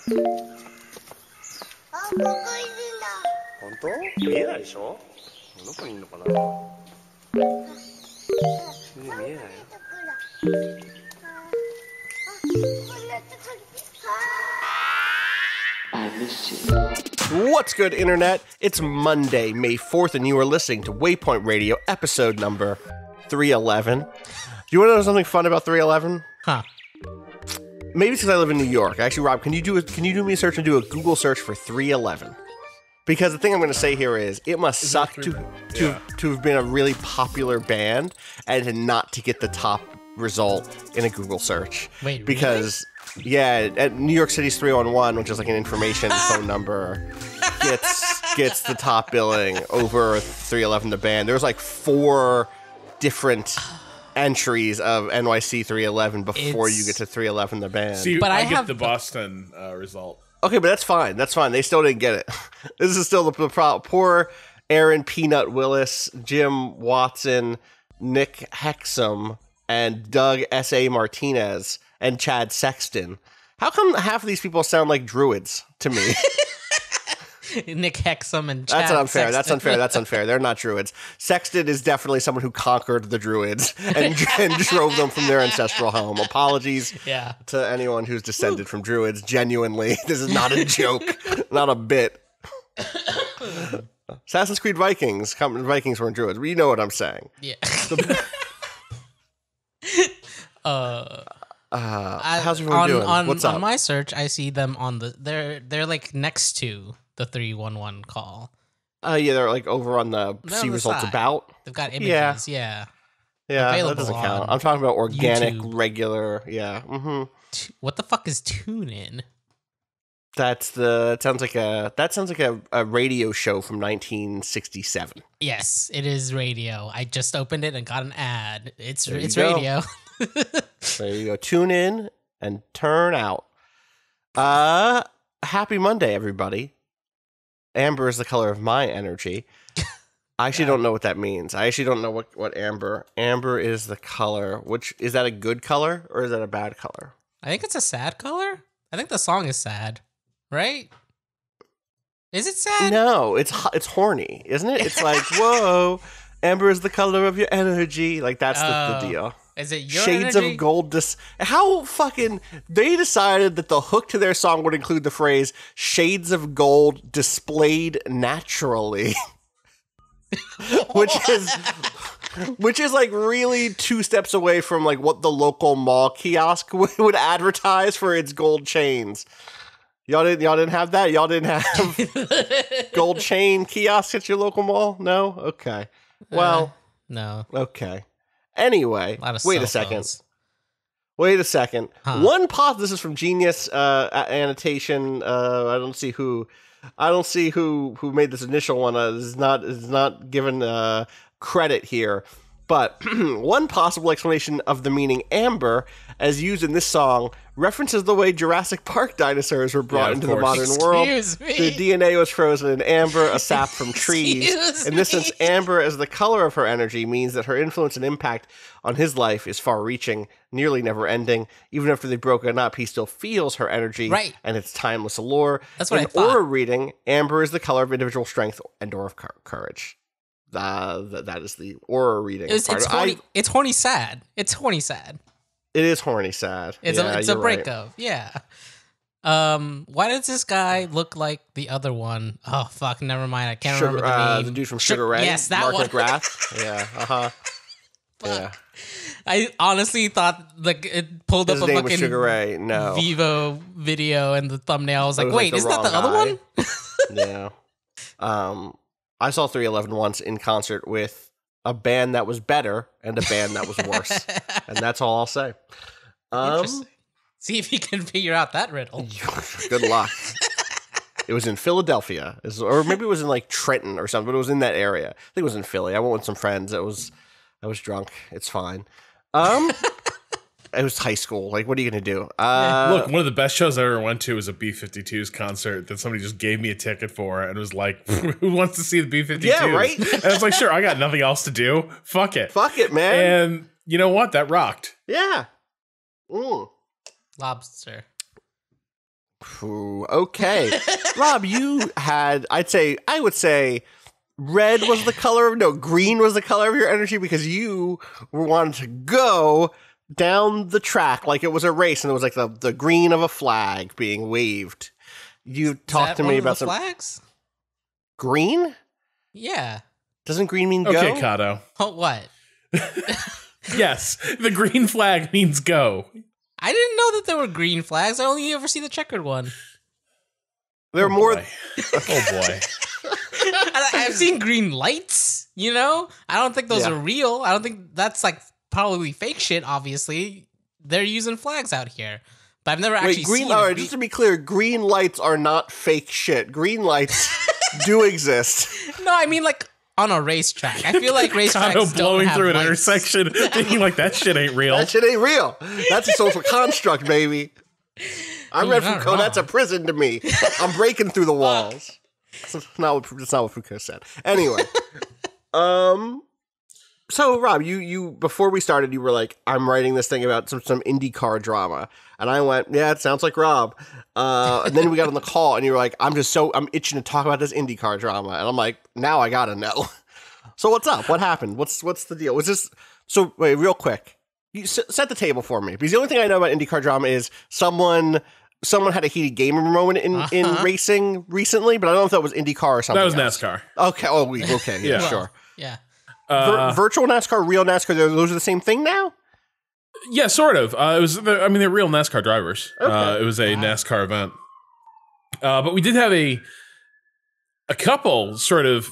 本当？見えないでしょ？どこにいるのかな？見えないよ。What's good, Internet? It's Monday, May 4th, and you are listening to Waypoint Radio, episode number 311. Do you want to know something fun about 311? Huh. Maybe it's because I live in New York. Actually, Rob, can you do me a search and do a Google search for 311? Because the thing I'm going to say here is, it must suck to have been a really popular band and to not to get the top result in a Google search. Wait, because yeah, at New York City's 311, which is like an information phone number, gets the top billing over 311 the band. There's like 4 different entries of NYC 311 before you get to 311 the band. See, but I get the Boston result. Okay, but that's fine. That's fine. They still didn't get it. This is still the problem. Poor Aaron Peanut Willis, Jim Watson, Nick Hexum, and Doug S.A. Martinez, and Chad Sexton. How come half of these people sound like druids to me? Nick Hexum and Chad That's unfair. Sexton. That's unfair. They're not druids. Sexton is definitely someone who conquered the druids and drove them from their ancestral home. Apologies to anyone who's descended from druids. Genuinely, this is not a joke, not a bit. Assassin's Creed Vikings weren't druids. You know what I'm saying. Yeah. How's everyone doing? What's up? On my search, I see them on they're like next to the 311 call. Yeah, they're like over on the see results side. About. They've got images, yeah. Yeah, that doesn't count. I'm talking about organic, YouTube. regular, yeah. Mm-hmm. What the fuck is TuneIn? That sounds like a radio show from 1967. Yes, it is radio. I just opened it and got an ad. It's There you radio. There you go. Tune in and turn out. Happy Monday, everybody. Amber is the color of my energy. I actually don't know what that means. I actually don't know what amber. Amber is the color. Which is that a good color or is that a bad color? I think it's a sad color. I think the song is sad, right? Is it sad? No, it's horny, isn't it? It's like, whoa, amber is the color of your energy. Like that's the deal. Is it your Shades energy? of gold? How fucking they decided that the hook to their song would include the phrase "shades of gold displayed naturally," which is like really 2 steps away from like what the local mall kiosk would advertise for its gold chains. Y'all didn't have that. Y'all didn't have gold chain kiosks at your local mall. No, okay. Well, no. Okay. Anyway, wait a second. Huh. This is from Genius annotation. I don't see who made this initial one. Is not given credit here. But one possible explanation of the meaning amber, as used in this song, references the way Jurassic Park dinosaurs were brought into the modern world. Their DNA was frozen in amber, a sap from trees. In this sense, amber as the color of her energy means that her influence and impact on his life is far-reaching, nearly never-ending. Even after they've broken up, he still feels her energy and its timeless allure. That's what in I thought. Aura reading, amber is the color of individual strength and or of courage. That is the aura reading. It's horny sad. It's horny sad. It is horny sad. It's a breakup. Yeah. Why does this guy look like the other one? Oh fuck, never mind. I can't remember the name. The dude from Sugar Ray. Yes, that Mark one. McGrath. Yeah. Fuck. Yeah. I honestly thought like it pulled His up a name was fucking Sugar Ray. No. Vivo video and the thumbnail. I was like, was wait, the isn't that the wrong other guy. one? Yeah. I saw 311 once in concert with a band that was better and a band that was worse. And that's all I'll say. Interesting. See if you can figure out that riddle. Good luck. It was in Philadelphia. Or maybe it was in like Trenton or something, but it was in that area. I think it was in Philly. I went with some friends. I was drunk. It's fine. It was high school. Like, what are you going to do? Look, one of the best shows I ever went to was a B-52s concert that somebody just gave me a ticket for and was like, who wants to see the B-52s? Yeah, right? And I was like, sure, I got nothing else to do. Fuck it. Fuck it, man. And you know what? That rocked. Yeah. Ooh. Lobster. Ooh, okay. Rob, you had, I would say red was the color, no, green was the color of your energy because you wanted to go down the track like it was a race and it was like the green of a flag being waved. You talked to me about some flags. Green? Yeah. Doesn't green mean go? Okay, Cado. Oh, what? Yes, the green flag means go. I didn't know that there were green flags. I only ever see the checkered one. There are more. Boy. Oh boy. I've seen green lights, you know? I don't think those are real. I don't think that's like probably fake shit, obviously. They're using flags out here. But I've never actually seen all right, just to be clear, green lights are not fake shit. Green lights do exist. No, I mean like on a racetrack. I feel like racetracks Cado blowing don't have through an lights. intersection thinking like that shit ain't real. That shit ain't real. That's a social construct, baby. I read from Code, that's a prison to me. I'm breaking through the walls. That's not what Foucault said. Anyway. So Rob, you before we started, you were like, I'm writing this thing about some IndyCar drama. And I went, yeah, it sounds like Rob. And then we got on the call and you were like, I'm itching to talk about this IndyCar drama. And I'm like, now I gotta know. So what's up? What happened? What's the deal? Was this, so wait, real quick. You set the table for me. Because the only thing I know about IndyCar drama is someone had a heated gamer moment in racing recently, but I don't know if that was IndyCar or something. That was else. NASCAR. Okay. Oh, okay. Yeah, sure. Yeah. Virtual NASCAR, real NASCAR, those are the same thing now? Yeah, sort of. They're real NASCAR drivers. Okay. It was a NASCAR event. But we did have a couple sort of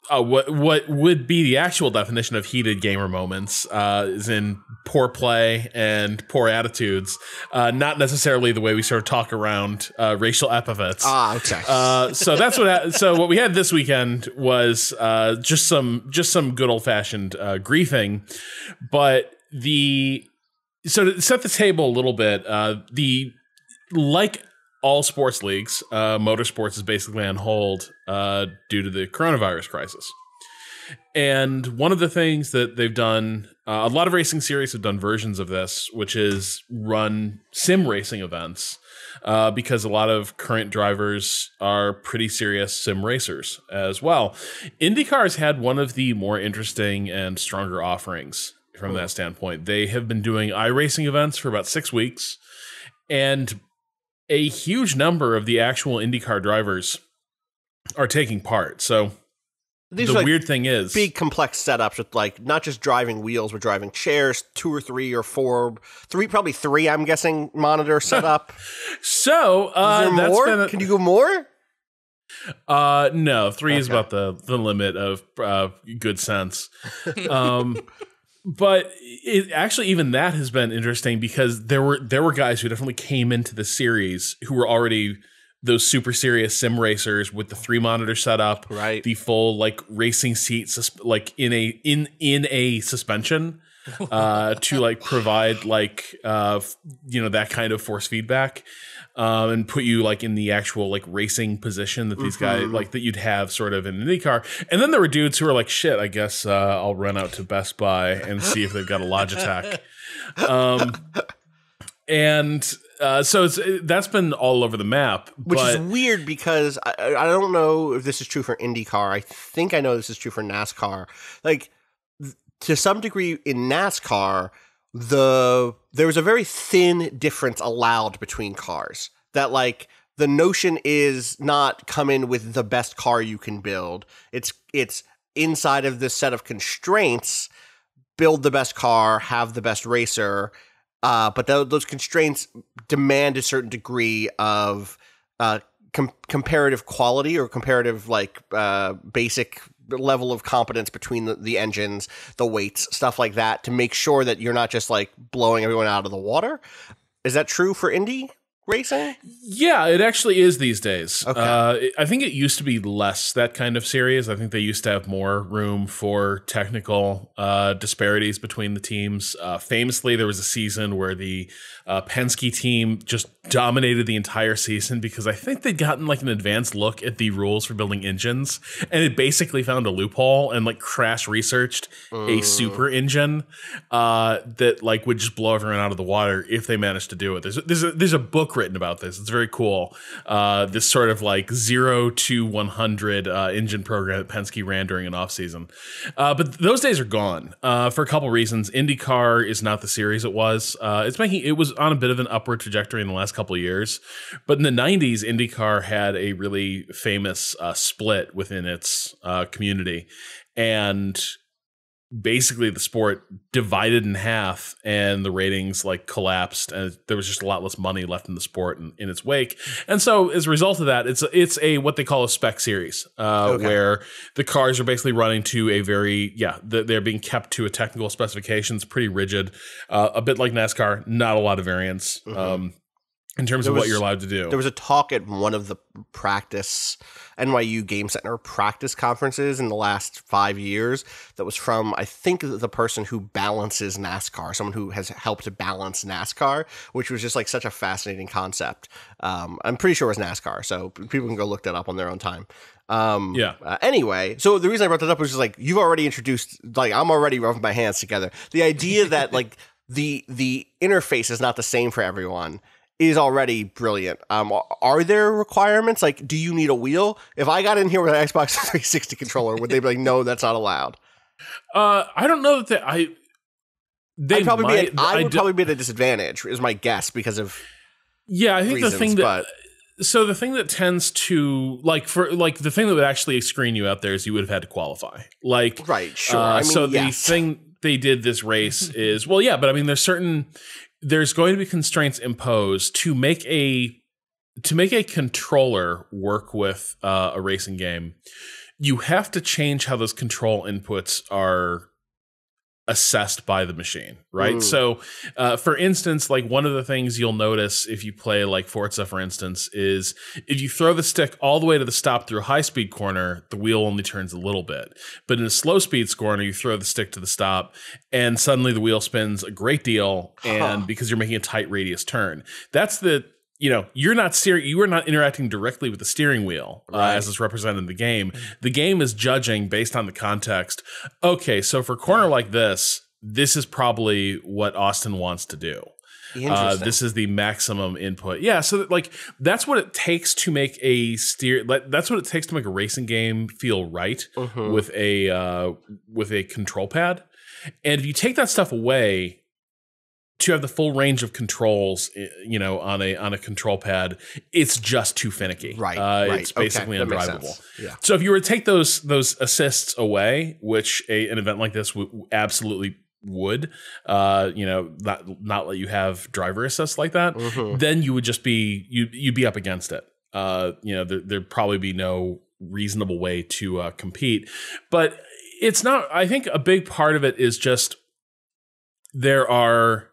what would be the actual definition of heated gamer moments, is in poor play and poor attitudes, not necessarily the way we sort of talk around racial epithets. Okay. So that's what we had this weekend was just some good old fashioned griefing, but so to set the table a little bit, like all sports leagues, motorsports is basically on hold due to the coronavirus crisis. And one of the things that they've done, a lot of racing series have done versions of this, which is run sim racing events, because a lot of current drivers are pretty serious sim racers as well. IndyCar's had one of the more interesting and stronger offerings from that standpoint. They have been doing iRacing events for about 6 weeks, and a huge number of the actual IndyCar drivers are taking part. So These the are like weird thing is big complex setups with like not just driving wheels, but driving chairs, 2 or 3 or 4, probably 3, I'm guessing, monitor setup. So is there that's more? Can you go more? No, 3 is about the limit of good sense. But it actually, even that has been interesting because there were guys who definitely came into the series who were already those super serious sim racers with the 3 monitor setup, right? The full like racing seats, like in a suspension, to like provide like that kind of force feedback. And put you like in the actual like racing position that these guys like that you'd have sort of in an IndyCar. And then there were dudes who were like, shit, I guess I'll run out to Best Buy and see if they've got a Logitech. So that's been all over the map. Which is weird because I don't know if this is true for IndyCar. I think I know this is true for NASCAR. Like to some degree in NASCAR, there was a very thin difference allowed between cars. That like the notion is not come in with the best car you can build. It's inside of this set of constraints, build the best car, have the best racer. But those constraints demand a certain degree of comparative quality or comparative like basic level of competence between the engines, the weights, stuff like that, to make sure that you're not just like blowing everyone out of the water. Is that true for Indy racing? Yeah, it actually is these days. Okay. I think it used to be less that kind of series. I think they used to have more room for technical disparities between the teams. Famously, there was a season where the Penske team just dominated the entire season because I think they'd gotten like an advanced look at the rules for building engines, and it basically found a loophole and like crash researched a super engine that like would just blow everyone out of the water if they managed to do it. There's a book written about this. It's very cool. This sort of like 0 to 100 engine program that Penske ran during an off season. But those days are gone for a couple reasons. IndyCar is not the series it was. It was on a bit of an upward trajectory in the last couple of years, but in the 90s, IndyCar had a really famous split within its community, and basically the sport divided in half, and the ratings like collapsed, and there was just a lot less money left in the sport in its wake. And so as a result of that, it's a what they call a spec series, where the cars are basically running to a very they're being kept to a technical specifications, pretty rigid, a bit like NASCAR, not a lot of variance. In terms of what you're allowed to do. There was a talk at one of the NYU Game Center practice conferences in the last 5 years that was from, I think, the person who balances NASCAR, someone who has helped to balance NASCAR, which was just like such a fascinating concept. I'm pretty sure it was NASCAR, so people can go look that up on their own time. Anyway, so the reason I brought that up was just like, you've already introduced, like, I'm already rubbing my hands together. The idea that like the interface is not the same for everyone is already brilliant. Are there requirements? Like, do you need a wheel? If I got in here with an Xbox 360 controller, would they be like, no, that's not allowed? I don't know that I would probably be at a disadvantage, is my guess, because of I think reasons, the thing that so the thing that tends to the thing that would actually screen you out there is you would have had to qualify. Like, right, sure. The thing they did this race is but I mean there's going to be constraints imposed to make a controller work with a racing game. You have to change how those control inputs are assessed by the machine, right? Ooh. So, for instance, like one of the things you'll notice if you play like Forza, for instance, is if you throw the stick all the way to the stop through a high-speed corner, the wheel only turns a little bit. But in a slow-speed corner, you throw the stick to the stop, and suddenly the wheel spins a great deal, and because you're making a tight radius turn. That's the you're not steering. You are not interacting directly with the steering wheel as it's represented in the game. The game is judging based on the context. Okay, so for a corner like this is probably what Austin wants to do. This is the maximum input. Yeah, so that's what it takes to make that's what it takes to make a racing game feel right with a control pad. And if you take that stuff away, to have the full range of controls, on a control pad, it's just too finicky. Right. It's basically undrivable. Yeah. So if you were to take those assists away, which an event like this absolutely would, not let you have driver assists like that, then you would just be you'd be up against it. There'd probably be no reasonable way to compete. But it's not. I think a big part of it is just there are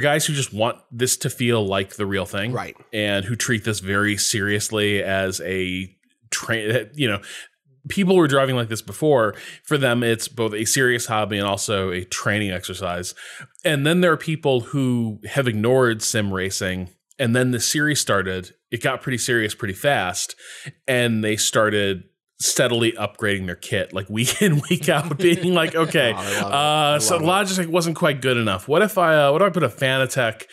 guys who just want this to feel like the real thing, right? And who treat this very seriously as a people who were driving like this before. For them, it's both a serious hobby and also a training exercise. And then there are people who have ignored sim racing, and then the series started. It got pretty serious pretty fast, and they started steadily upgrading their kit, like week in, week out, being like, okay, so Logitech wasn't quite good enough. What if I put a Fanatec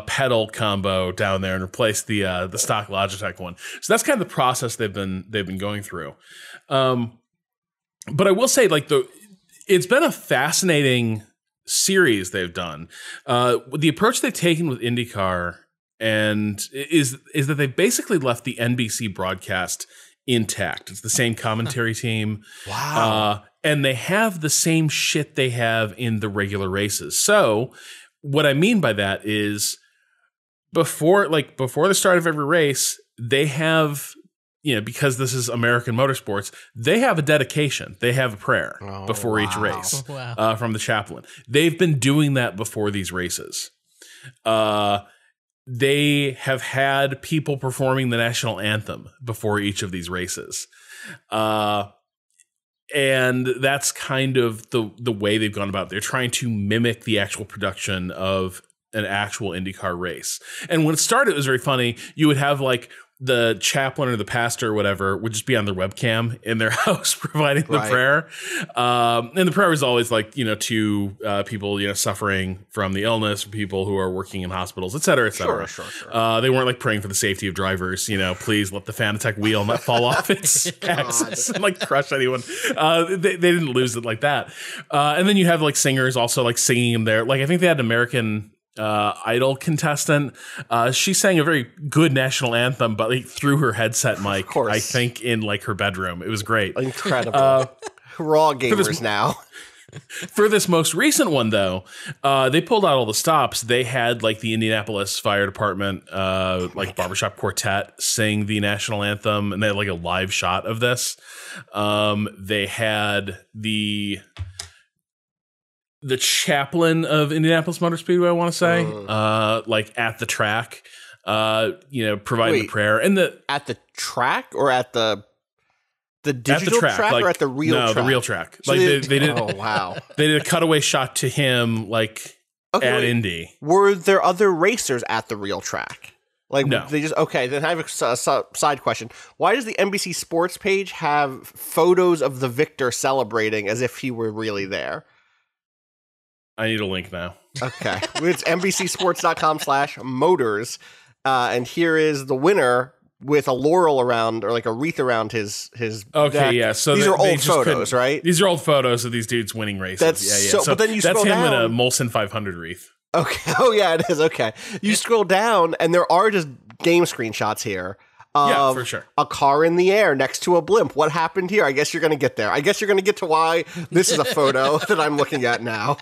pedal combo down there and replace the stock Logitech one? So that's kind of the process they've been going through. But I will say, it's been a fascinating series they've done. The approach they've taken with IndyCar and is that they basically left the NBC broadcast intact. It's the same commentary team. Wow. And they have the same shit they have in the regular races. So what I mean by that is before the start of every race, they have, because this is American motorsports, they have a dedication. They have a prayer before each race from the chaplain. They've been doing that before these races. They have had people performing the national anthem before each of these races. And that's kind of the way they've gone about it. They're trying to mimic the actual production of an actual IndyCar race. And when it started, it was very funny. You would have like the chaplain or the pastor or whatever would just be on their webcam in their house providing the prayer. And the prayer was always like, to people, suffering from the illness, people who are working in hospitals, et cetera, et cetera. Sure. They weren't like praying for the safety of drivers, please let the Fanatec wheel not fall off its axis and like crush anyone. They didn't lose it like that. And then you have like singers also like singing in there. Like I think they had an American Idol contestant. She sang a very good national anthem, but like through her headset mic, I think in like her bedroom. It was great. Incredible. We're all gamers now. For this most recent one, though, they pulled out all the stops. They had like the Indianapolis Fire Department, like barbershop quartet sing the national anthem, and they had like a live shot of this. They had the chaplain of Indianapolis Motor Speedway, I want to say, like at the track, providing the prayer. And at the track or at the digital track or at the real track? No, the real track. So like they did. Oh, wow. They did a cutaway shot to him, like at Indy. Were there other racers at the real track? Like, no. They just, okay, then I have a side question. Why does the NBC Sports page have photos of the victor celebrating as if he were really there? I need a link now. Okay. It's NBCSports.com/motors. And here is the winner with a laurel around or like a wreath around his Okay, deck. yeah. So these are old photos, right? These are old photos of these dudes winning races. That's so but then you that's scroll him down. in a Molson 500 wreath. Okay. Oh, yeah, it is. Okay. You scroll down and there are just game screenshots here. Yeah, for sure. A car in the air next to a blimp. What happened here? I guess you're going to get there. I guess you're going to get to why this is a photo that I'm looking at now.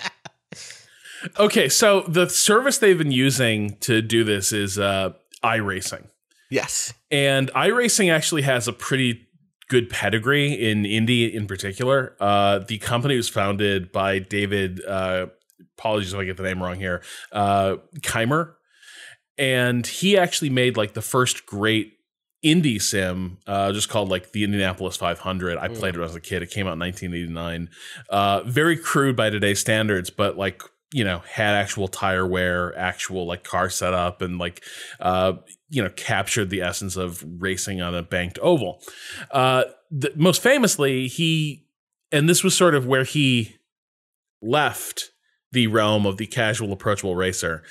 Okay, so the service they've been using to do this is iRacing. Yes. And iRacing actually has a pretty good pedigree in Indy in particular. The company was founded by David, apologies if I get the name wrong here, Keimer. And he actually made like the first great Indy sim, just called like the Indianapolis 500. I played it when I was a kid. It came out in 1989. Very crude by today's standards, but like, had actual tire wear, actual like car setup, and like, captured the essence of racing on a banked oval. Most famously, and this was sort of where he left the realm of the casual approachable racer.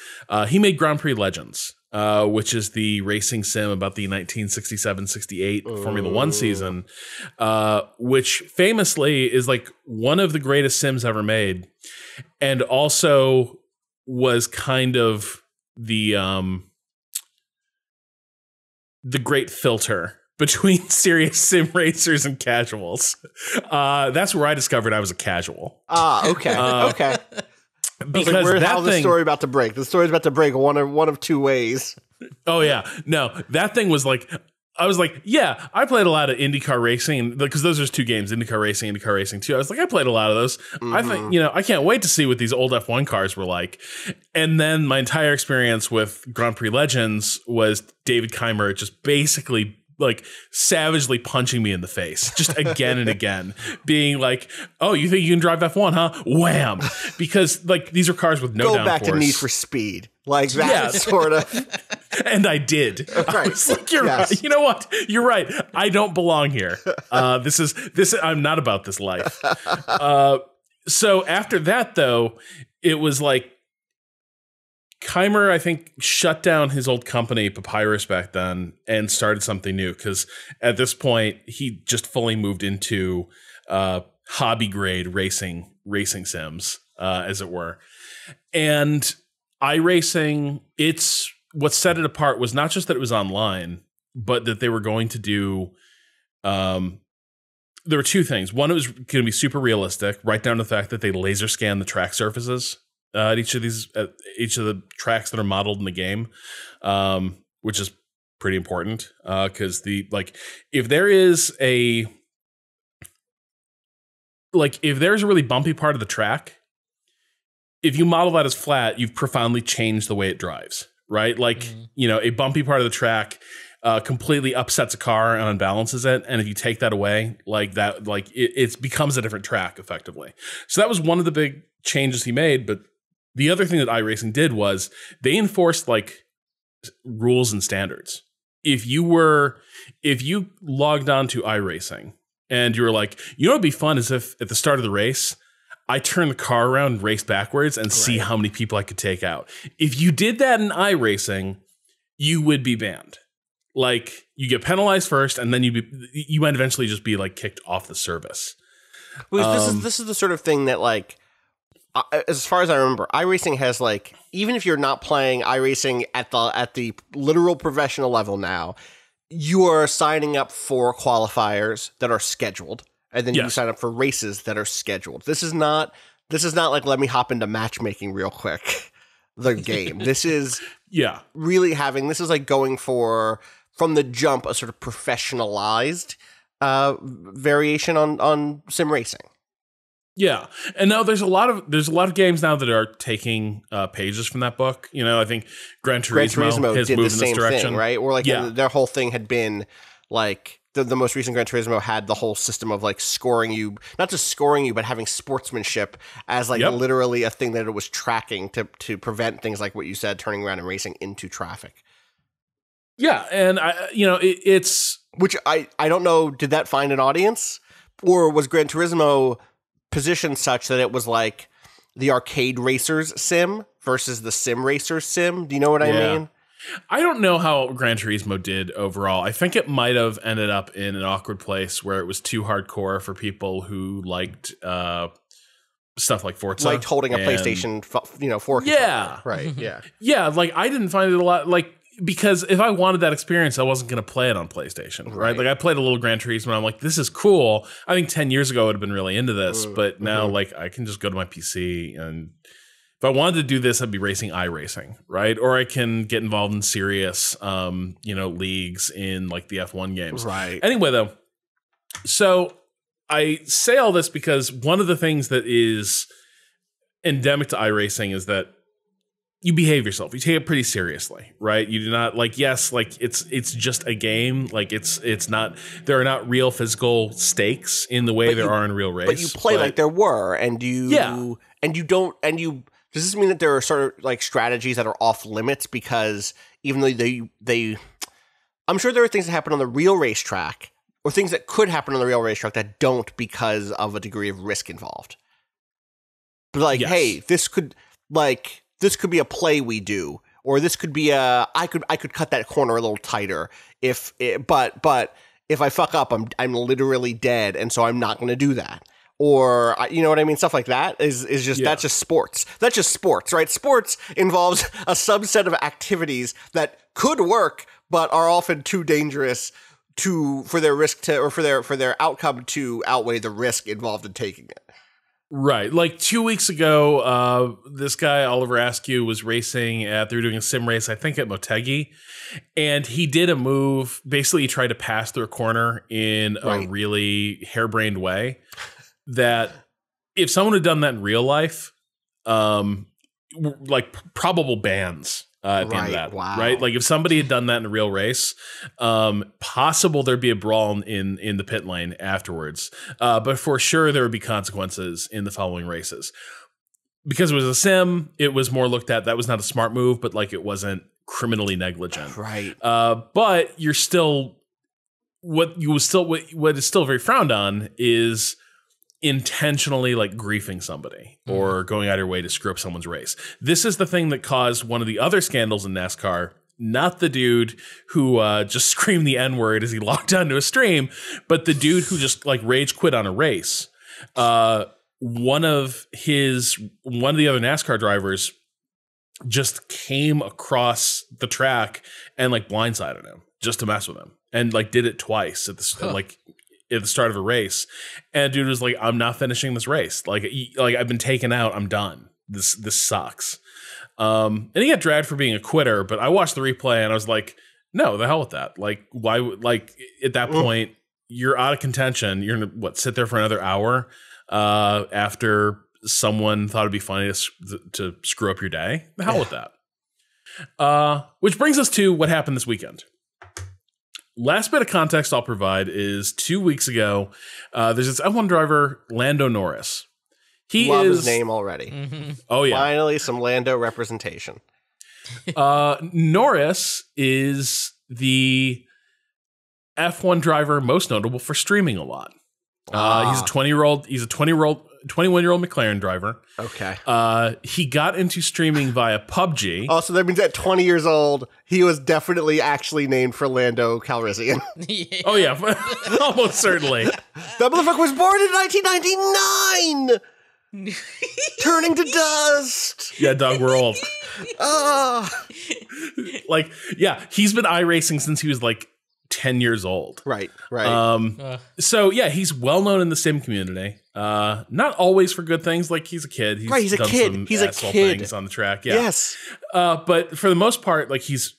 He made Grand Prix Legends, which is the racing sim about the 1967-68 Formula One season, which famously is like one of the greatest sims ever made, and also was kind of the great filter between serious sim racers and casuals. That's where I discovered I was a casual. Okay. Okay. Because like, how's the story about to break? The story's about to break one of two ways. Oh yeah, no, that thing was like, I was like, yeah, I played a lot of IndyCar racing because those are two games, IndyCar Racing 2. I was like, I played a lot of those. I think, I can't wait to see what these old F1 cars were like. And then my entire experience with Grand Prix Legends was David Keimer just basically like savagely punching me in the face just again and again, being like, oh, you think you can drive F1, huh? Wham. Because like these are cars with no downforce. Go back to Need for Speed. Like that sort of. And I did. Right. I was like, you're right. You know what? You're right. I don't belong here. This I'm not about this life. So after that though, it was like Keimer, I think, shut down his old company, Papyrus, back then, and started something new. Because at this point, he just fully moved into hobby grade racing sims, as it were. And iRacing, what set it apart was not just that it was online, but that they were going to do. There were two things. One, it was going to be super realistic, right down to the fact that they laser scan the track surfaces. At each of the tracks that are modeled in the game, which is pretty important because if there's a really bumpy part of the track, if you model that as flat, you've profoundly changed the way it drives, right? Like a bumpy part of the track completely upsets a car and unbalances it, and if you take that away, like that, like it becomes a different track effectively. So that was one of the big changes he made, but The other thing that iRacing did was they enforced like rules and standards. If you logged on to iRacing and you were like, you know, what'd be fun is if at the start of the race, I turn the car around and race backwards and see how many people I could take out. If you did that in iRacing, you would be banned. Like, you get penalized first, and then you might eventually just be like kicked off the service. Well, this is the sort of thing that, like, as far as I remember, iRacing has, like, even if you're not playing iRacing at the literal professional level now, you are signing up for qualifiers that are scheduled, and then you sign up for races that are scheduled. This is not like, let me hop into matchmaking real quick. The game. This is really this is like going for, from the jump, a sort of professionalized variation on sim racing. Yeah, and now there's a lot of games now that are taking pages from that book. You know, I think Gran Turismo has did moved the same in this direction, thing, right? Or like their whole thing had been like the most recent Gran Turismo had the whole system of like scoring you, not just scoring you, but having sportsmanship as like literally a thing that it was tracking to prevent things like what you said, turning around and racing into traffic. Yeah, and it's which I don't know. Did that find an audience, or was Gran Turismo positioned such that it was like the arcade racers sim versus the sim racers sim? Do you know what I mean? I don't know how Gran Turismo did overall. I think it might have ended up in an awkward place where it was too hardcore for people who liked stuff like Forza. Liked holding a PlayStation 4 controller. Right, yeah. Yeah, like I didn't find it a lot, like, because if I wanted that experience, I wasn't going to play it on PlayStation, right? Like I played a little Gran Turismo and I'm like, this is cool. I think 10 years ago I would have been really into this, but now like I can just go to my PC, and if I wanted to do this, I'd be racing iRacing, right? Or I can get involved in serious, leagues in like the F1 games. Right. Anyway, though, so I say all this because one of the things that is endemic to iRacing is that you behave yourself. You take it pretty seriously, right? You do not like, yes, like it's just a game. Like it's not, there are not real physical stakes in the way there are in real race. But you play like there were, and you does this mean that there are sort of like strategies that are off limits? Because even though they I'm sure there are things that happen on the real racetrack, or things that could happen on the real racetrack that don't because of a degree of risk involved. But like, hey, this could be a play we do, or this could be I could cut that corner a little tighter but if I fuck up, I'm literally dead, and so I'm not going to do that. Or you know what I mean? Stuff like that is just that's just sports. That's just sports, right? Sports involves a subset of activities that could work, but are often too dangerous for their risk to, or for their outcome to outweigh the risk involved in taking it. Right. Like 2 weeks ago, this guy, Oliver Askew, was racing they were doing a sim race, I think at Motegi, and he did a move. Basically, he tried to pass through a corner in a really harebrained way that if someone had done that in real life, like probable bans at the end of that. Wow. Right. Like if somebody had done that in a real race, possible there'd be a brawl in the pit lane afterwards. But for sure, there would be consequences in the following races. Because it was a sim, it was more looked at. That was not a smart move, but like it wasn't criminally negligent. Right. But you're still what is still very frowned on is intentionally like griefing somebody or going out of your way to screw up someone's race. This is the thing that caused one of the other scandals in NASCAR. Not the dude who just screamed the N-word as he logged onto a stream, but the dude who just like rage quit on a race. One of the other NASCAR drivers just came across the track and like blindsided him just to mess with him, and like did it twice at the start of a race. And dude was like, I'm not finishing this race. Like I've been taken out. I'm done. This sucks. And he got dragged for being a quitter, but I watched the replay and I was like, no, the hell with that. Like, why would, like, at that point, you're out of contention. You're going to sit there for another hour after someone thought it'd be funny to screw up your day. The hell with that. Which brings us to what happened this weekend. Last bit of context I'll provide is 2 weeks ago, there's this F1 driver, Lando Norris. Love his name already. Mm-hmm. Oh yeah, finally some Lando representation. Norris is the F1 driver most notable for streaming a lot. He's a 21-year-old McLaren driver. Okay. He got into streaming via PUBG. Oh, so that means at 20 years old, he was definitely actually named for Lando Calrissian. Yeah. Oh yeah, almost certainly. That motherfucker was born in 1999. Turning to dust. Yeah, dog, we're old. Ah. Like, yeah, he's been iRacing since he was like 10 years old. Right, right. So yeah, he's well known in the sim community. Not always for good things. Like he's a kid. He's a kid. He's a kid. Things on the track. Yeah. Yes. But for the most part, like he's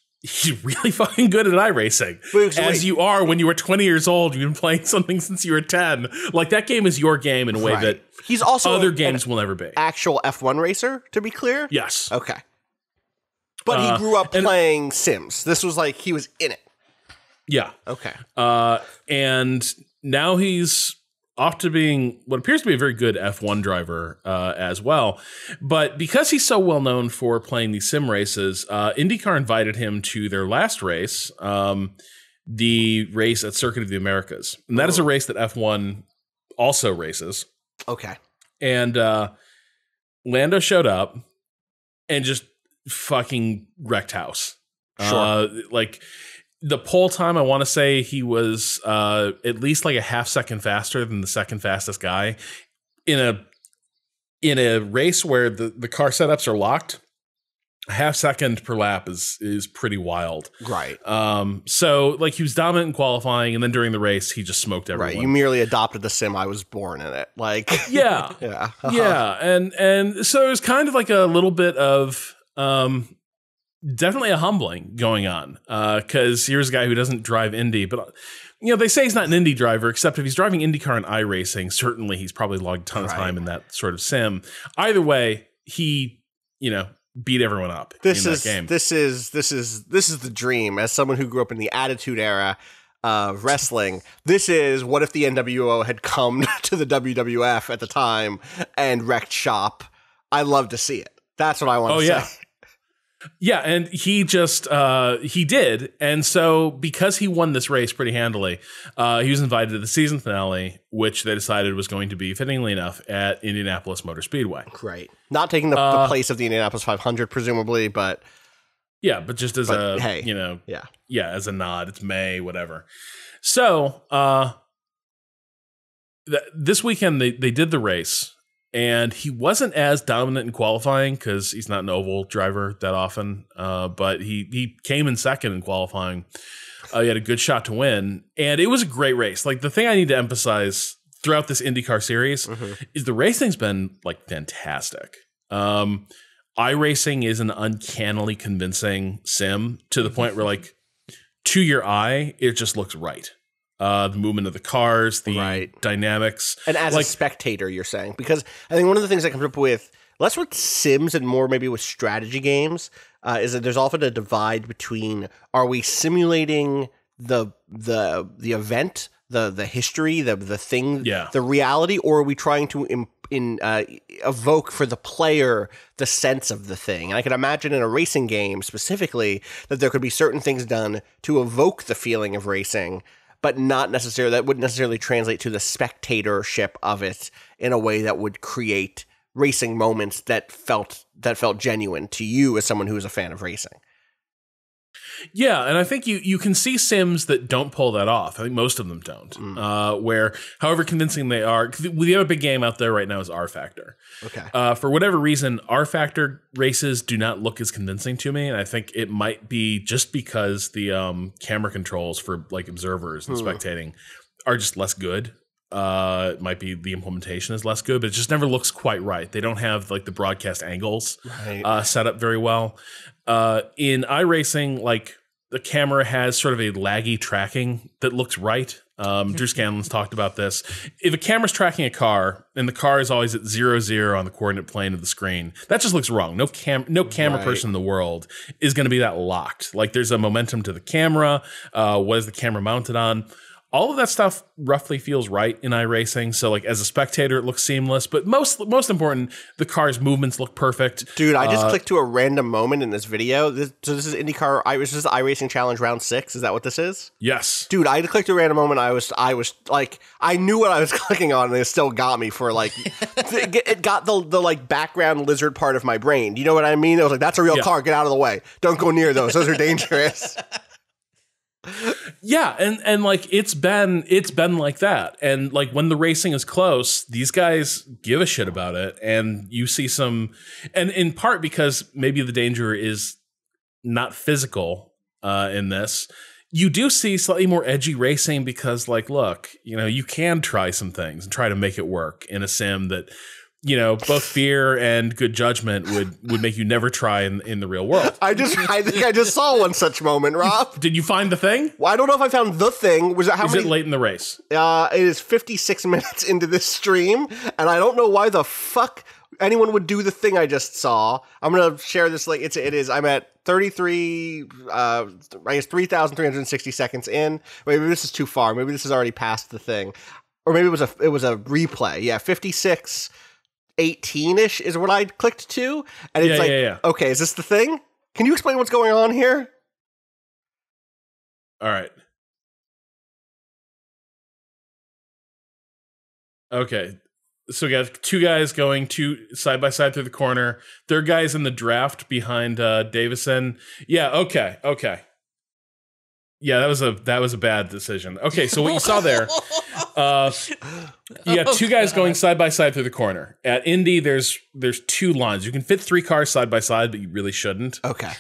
really fucking good at iRacing. As you are when you were 20 years old. You've been playing something since you were 10. Like that game is your game in a way that he's also other games will never be. Actual F1 racer, to be clear. Yes. Okay. But he grew up playing Sims. This was like he was in it. Yeah. Okay. And now he's off to being what appears to be a very good F1 driver as well. But because he's so well known for playing these sim races, IndyCar invited him to their last race, the race at Circuit of the Americas. And that is a race that F1 also races. Okay. And Lando showed up and just fucking wrecked house. Sure. Like the pole time, I want to say he was at least like a half second faster than the second fastest guy in a race where the car setups are locked. A half second per lap is pretty wild. Right. So like he was dominant in qualifying, and then during the race he just smoked everyone. Right. You merely adopted the sim. I was born in it. Like yeah. Yeah. Yeah. And so it was kind of like a little bit of definitely a humbling going on, because here's a guy who doesn't drive Indy, but they say he's not an Indy driver, except if he's driving IndyCar and iRacing, certainly he's probably logged a ton of time in that sort of sim. Either way, he beat everyone up in that game. This is the dream. As someone who grew up in the Attitude Era of wrestling, this is what if the NWO had come to the WWF at the time and wrecked shop. I love to see it. That's what I want to say. Yeah, and he just he did, and so because he won this race pretty handily, he was invited to the season finale, which they decided was going to be, fittingly enough, at Indianapolis Motor Speedway. Great, not taking the place of the Indianapolis 500, presumably, but but just as as a nod, it's May, whatever. So this weekend they did the race. And he wasn't as dominant in qualifying because he's not an oval driver that often. But he came in second in qualifying. He had a good shot to win. And it was a great race. Like the thing I need to emphasize throughout this IndyCar series is the racing's been like fantastic. iRacing is an uncannily convincing sim to the point where like to your eye, it just looks right. The movement of the cars, the dynamics. And as a spectator, you're saying. Because I think one of the things that comes up with, less with Sims and more maybe with strategy games, is that there's often a divide between, are we simulating the event, the history, the thing, the reality, or are we trying to evoke for the player the sense of the thing? And I can imagine in a racing game specifically that there could be certain things done to evoke the feeling of racing, but not necessarily, that wouldn't necessarily translate to the spectatorship of it in a way that would create racing moments that felt genuine to you as someone who is a fan of racing. Yeah, and I think you can see sims that don't pull that off. I think most of them don't. Where, however convincing they are, the other big game out there right now is R Factor. Okay. For whatever reason, R Factor races do not look as convincing to me, and I think it might be just because the camera controls for like observers and spectating are just less good. It might be the implementation is less good, but it just never looks quite right. They don't have like the broadcast angles set up very well. In iRacing, like the camera has sort of a laggy tracking that looks right. Drew Scanlon's talked about this. If a camera's tracking a car and the car is always at 0-0 on the coordinate plane of the screen, that just looks wrong. No camera person in the world is going to be that locked. Like there's a momentum to the camera. What is the camera mounted on? All of that stuff roughly feels right in iRacing. So like as a spectator, it looks seamless. But most important, the car's movements look perfect. Dude, I just clicked to a random moment in this video. So this is IndyCar. This is iRacing Challenge Round 6. Is that what this is? Yes. Dude, I clicked a random moment. I was like, I knew what I was clicking on, and it still got me for like, it got the like background lizard part of my brain. You know what I mean? I was like, that's a real car. Get out of the way. Don't go near those. Those are dangerous. Yeah, and like it's been like that. And like when the racing is close, these guys give a shit about it. And you see some, and in part because maybe the danger is not physical in this, you do see slightly more edgy racing because like, look, you know, you can try some things and try to make it work in a sim that, you know, both fear and good judgment would make you never try in the real world. I think I just saw one such moment, Rob. Did you find the thing? Well, I don't know if I found the thing. Was it how Is many? It late in the race? It is 56 minutes into this stream, and I don't know why the fuck anyone would do the thing I just saw. I'm gonna share this. Like it is. I'm at 33. I guess 3,360 seconds in. Maybe this is too far. Maybe this is already past the thing, or maybe it was a replay. Yeah, 56. 18-ish is what I clicked to, and it's okay, is this the thing? Can you explain what's going on here? All right. Okay. So we got two guys going side by side through the corner. Third guy's in the draft behind Davison. Yeah, okay. Yeah, that was a bad decision. Okay, so what you saw there, you got two guys going side by side through the corner. At Indy, there's two lines. You can fit three cars side by side, but you really shouldn't. Okay.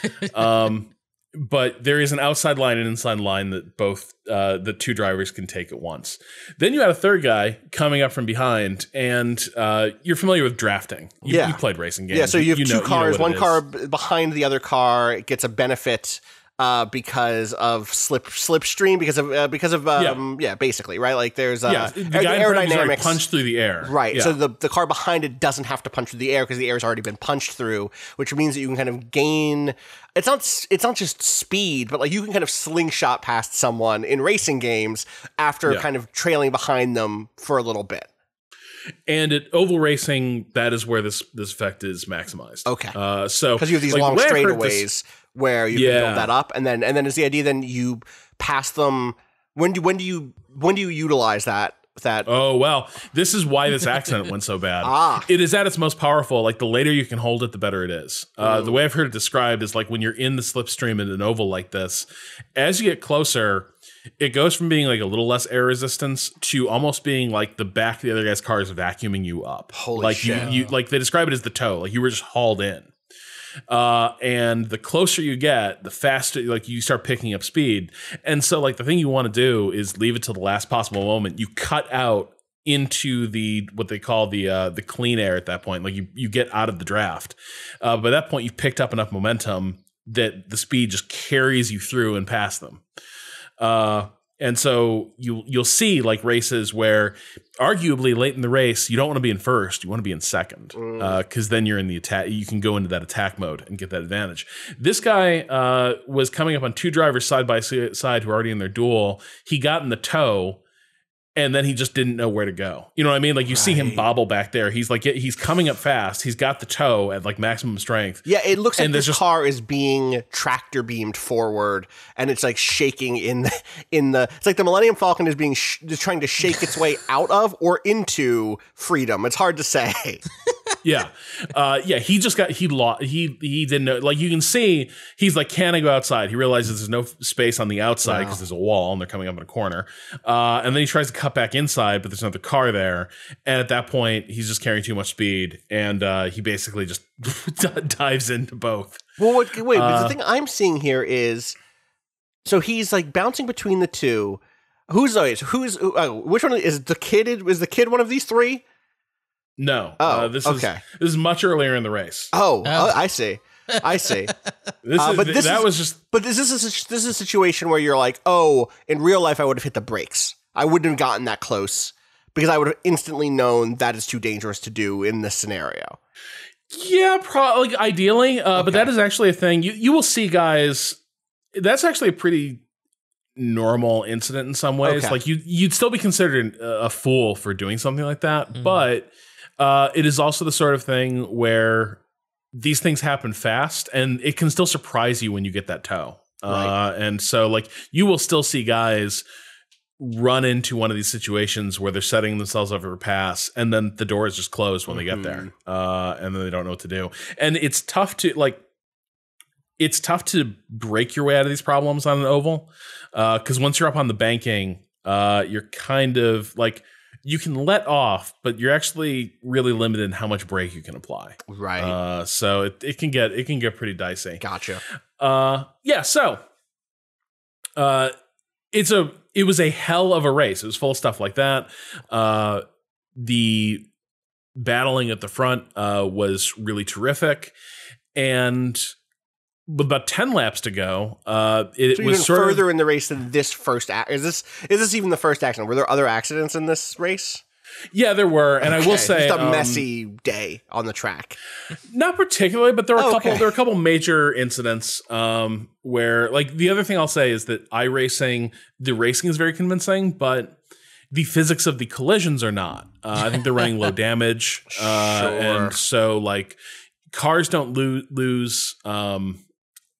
But there is an outside line and inside line that both the two drivers can take at once. Then you had a third guy coming up from behind, and you're familiar with drafting. You played racing games. Yeah, so you have two cars. One car is. Behind the other car gets a benefit because of slipstream, because of basically, right? Like there's the guy aerodynamics punched through the air, right? Yeah. So the car behind it doesn't have to punch through the air because the air's already been punched through, which means that you can kind of gain. It's not just speed, but like you can kind of slingshot past someone in racing games after kind of trailing behind them for a little bit. And at oval racing, that is where this effect is maximized. Okay, so because you have these long straightaways where you can build that up, and then is the idea then you pass them. When do you utilize that? Oh well, this is why this accident went so bad. It is at its most powerful. Like the later you can hold it, the better it is. The way I've heard it described is like when you're in the slipstream in an oval like this, as you get closer, it goes from being like a little less air resistance to almost being like the back of the other guy's car is vacuuming you up. Holy shit! You like they describe it as the toe, like you were just hauled in. And the closer you get, the faster like you start picking up speed. And so like the thing you want to do is leave it till the last possible moment. You cut out into the what they call the clean air at that point. Like you get out of the draft. By that point, you've picked up enough momentum that the speed just carries you through and past them. And so you'll see like races where arguably late in the race, you don't want to be in first. You want to be in second because then you're in the attack. You can go into that attack mode and get that advantage. This guy was coming up on two drivers side by side who are already in their duel. He got in the toe. And then he just didn't know where to go. You know what I mean? Like you see him bobble back there. He's like, he's coming up fast. He's got the toe at like maximum strength. Yeah, it looks like this car is being tractor beamed forward, and it's like shaking in the. It's like the Millennium Falcon is being trying to shake its way out of or into freedom. It's hard to say. Yeah. He didn't know. Like you can see, he's like, can I go outside? He realizes there's no space on the outside because there's a wall and they're coming up in a corner. And then he tries to cut back inside, but there's another car there. And at that point, he's just carrying too much speed. And he basically just dives into both. Well, wait, but the thing I'm seeing here is, so he's like bouncing between the two. Which one is the kid? Is the kid one of these three? No. This is much earlier in the race. I see. But this is a situation where you're like, in real life, I would have hit the brakes. I wouldn't have gotten that close because I would have instantly known that is too dangerous to do in this scenario. Yeah, probably ideally. But that is actually a thing. You will see guys. That's actually a pretty normal incident in some ways. Okay. Like you'd still be considered a fool for doing something like that, but it is also the sort of thing where these things happen fast, and it can still surprise you when you get that tow. Right. And so, like, you will still see guys run into one of these situations where they're setting themselves up for a pass, and then the door is just closed when they get there, and then they don't know what to do. And it's tough to break your way out of these problems on an oval, because once you're up on the banking, you're kind of like, you can let off, but you're actually really limited in how much brake you can apply. Right. So it can get pretty dicey. Gotcha. Yeah. So, it was a hell of a race. It was full of stuff like that. The battling at the front was really terrific, and with about 10 laps to go, it so was even sort further of in the race than this first. Is this even the first accident? Were there other accidents in this race? Yeah, there were, and I will say, just a messy day on the track. Not particularly, but there were a couple. There were a couple major incidents where, like, the other thing I'll say is that iRacing, the racing is very convincing, but the physics of the collisions are not. I think they're running low damage, and so, like, cars don't lose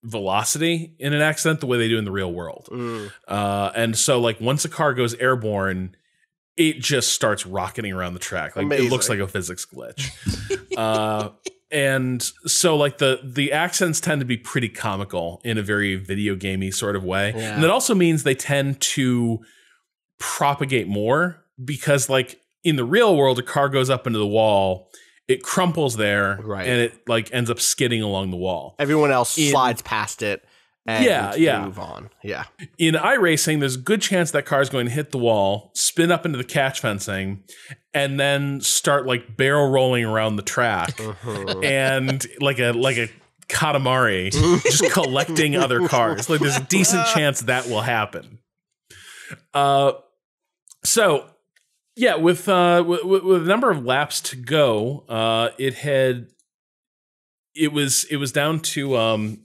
velocity in an accident the way they do in the real world. And so, like, once a car goes airborne, it just starts rocketing around the track. Like, it looks like a physics glitch. And so, like, the accidents tend to be pretty comical in a very video gamey sort of way. Yeah. And that also means they tend to propagate more, because, like, in the real world, a car goes up into the wall, it crumples there, and it, like, ends up skidding along the wall. Everyone else slides past it and move on. Yeah. In iRacing, there's a good chance that car is going to hit the wall, spin up into the catch fencing, and then start, like, barrel rolling around the track, and like a Katamari, just collecting other cars. Like, there's a decent chance that will happen. So, yeah, with a number of laps to go, it was down to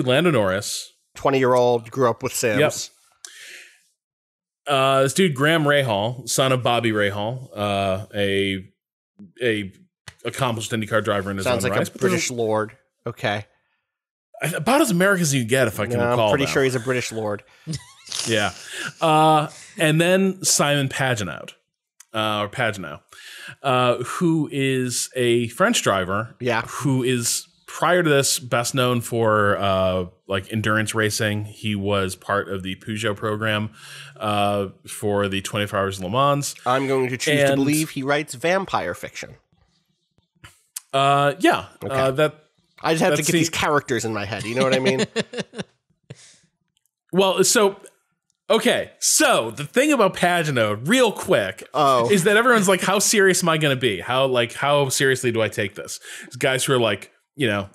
Lando Norris, 20-year-old, grew up with Sims. Yep. This dude Graham Rahal, son of Bobby Rahal, a accomplished IndyCar driver in his own right. Sounds like a British lord. Okay. About as American as you get, if I can recall. I'm pretty sure he's a British lord. Yeah. And then Simon Pagenaud, who is a French driver. Yeah. Who is, prior to this, best known for like endurance racing. He was part of the Peugeot program for the 24 Hours of Le Mans. I'm going to choose to believe he writes vampire fiction. Yeah. Okay. I just have to get these characters in my head. You know what I mean? Well, so the thing about Pagenaud, real quick, is that everyone's like, how serious am I going to be? How seriously do I take this? There's guys who are like, you know,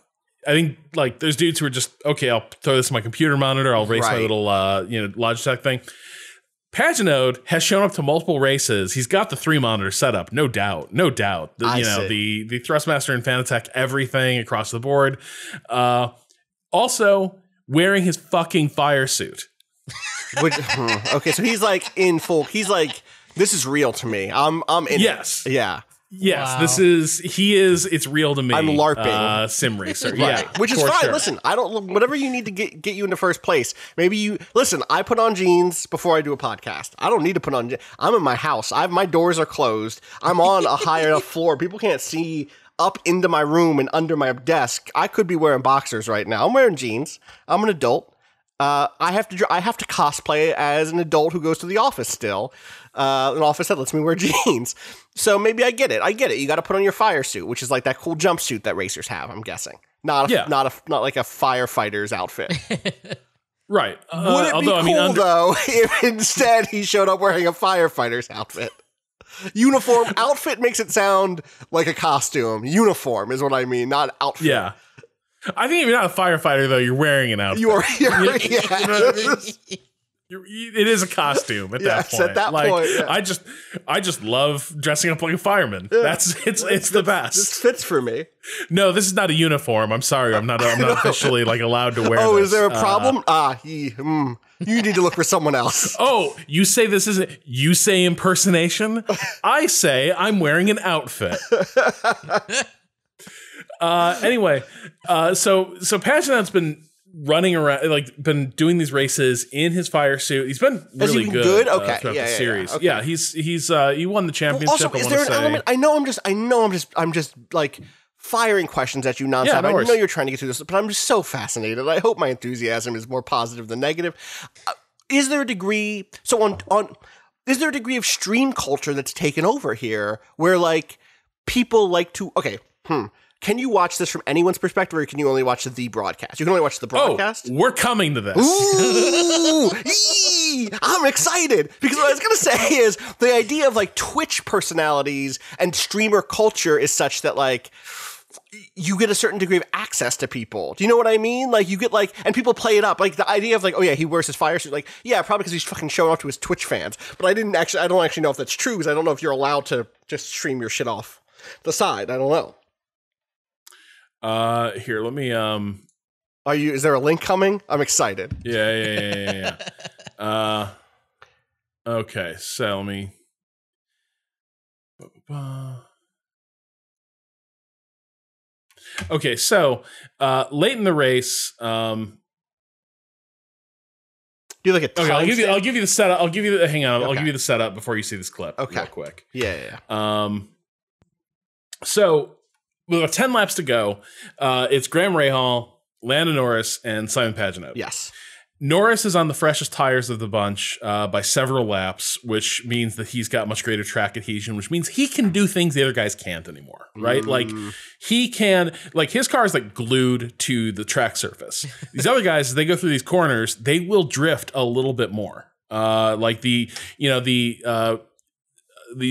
I think, like, there's dudes who are just, okay, I'll throw this in my computer monitor, I'll race my little, Logitech thing. Pagenaud has shown up to multiple races. He's got the 3-monitor setup, no doubt. The Thrustmaster and Fanatec, everything across the board. Also, wearing his fucking fire suit. Okay, so he's like in full. He's like, this is real to me. I'm in. Yes. It. Yeah. Yes, wow. It's real to me. I'm LARPing. Sim racer. Right. Yeah. Which is fine. Sure. Listen, whatever you need to get you into first place. Listen, I put on jeans before I do a podcast. I don't need to put on jeans. I'm in my house. My doors are closed. I'm on a high enough floor. People can't see up into my room and under my desk. I could be wearing boxers right now. I'm wearing jeans. I'm an adult. I have to cosplay as an adult who goes to the office still. An office that lets me wear jeans. So maybe I get it. You got to put on your fire suit, which is like that cool jumpsuit that racers have, I'm guessing. Not like a firefighter's outfit. Right. Would it be cool, though, if instead he showed up wearing a firefighter's outfit? Uniform. Outfit makes it sound like a costume. Uniform is what I mean, not outfit. Yeah. I think if you're not a firefighter, though, you're wearing an outfit. You know what I mean? It is a costume at that point. At that point, yeah. I just love dressing up like a fireman. Yeah. It's the best. This fits for me. No, this is not a uniform. I'm sorry. I'm not officially like allowed to wear this. Is there a problem? You need to look for someone else. Oh, you say this isn't, you say impersonation? I say I'm wearing an outfit. Anyway, so Pagenaud's been running around, like been doing these races in his fire suit. He's been really good. Okay, throughout the series. Okay. Yeah, he's he won the championship. Also, is there an element? I know I'm just like firing questions at you nonstop. Yeah, no I know you're trying to get through this, but I'm just so fascinated. I hope my enthusiasm is more positive than negative. Is there a degree? So is there a degree of stream culture that's taken over here, where like people like to? Okay, Can you watch this from anyone's perspective, or can you only watch the broadcast? You can only watch the broadcast? Oh, we're coming to this. Ooh, I'm excited, because what I was going to say is the idea of like Twitch personalities and streamer culture is such that like you get a certain degree of access to people. Do you know what I mean? Like you get like, and people play it up. Like the idea of like, oh yeah, he wears his fire suit. Like, yeah, probably because he's fucking showing off to his Twitch fans. But I don't actually know if that's true, because I don't know if you're allowed to just stream your shit off the side. I don't know. Here, let me, is there a link coming? I'm excited. Yeah. Okay, so let me, okay, so, late in the race, do you like a time I'll give you the setup. I'll give you the setup before you see this clip. Okay. Real quick. Yeah. So with about 10 laps to go, it's Graham Rahal, Lando Norris, and Simon Pagenaud. Yes. Norris is on the freshest tires of the bunch by several laps, which means that he's got much greater track adhesion, which means he can do things the other guys can't anymore, right? Like he can, like his car is like glued to the track surface. These other guys, as they go through these corners, they will drift a little bit more. Like the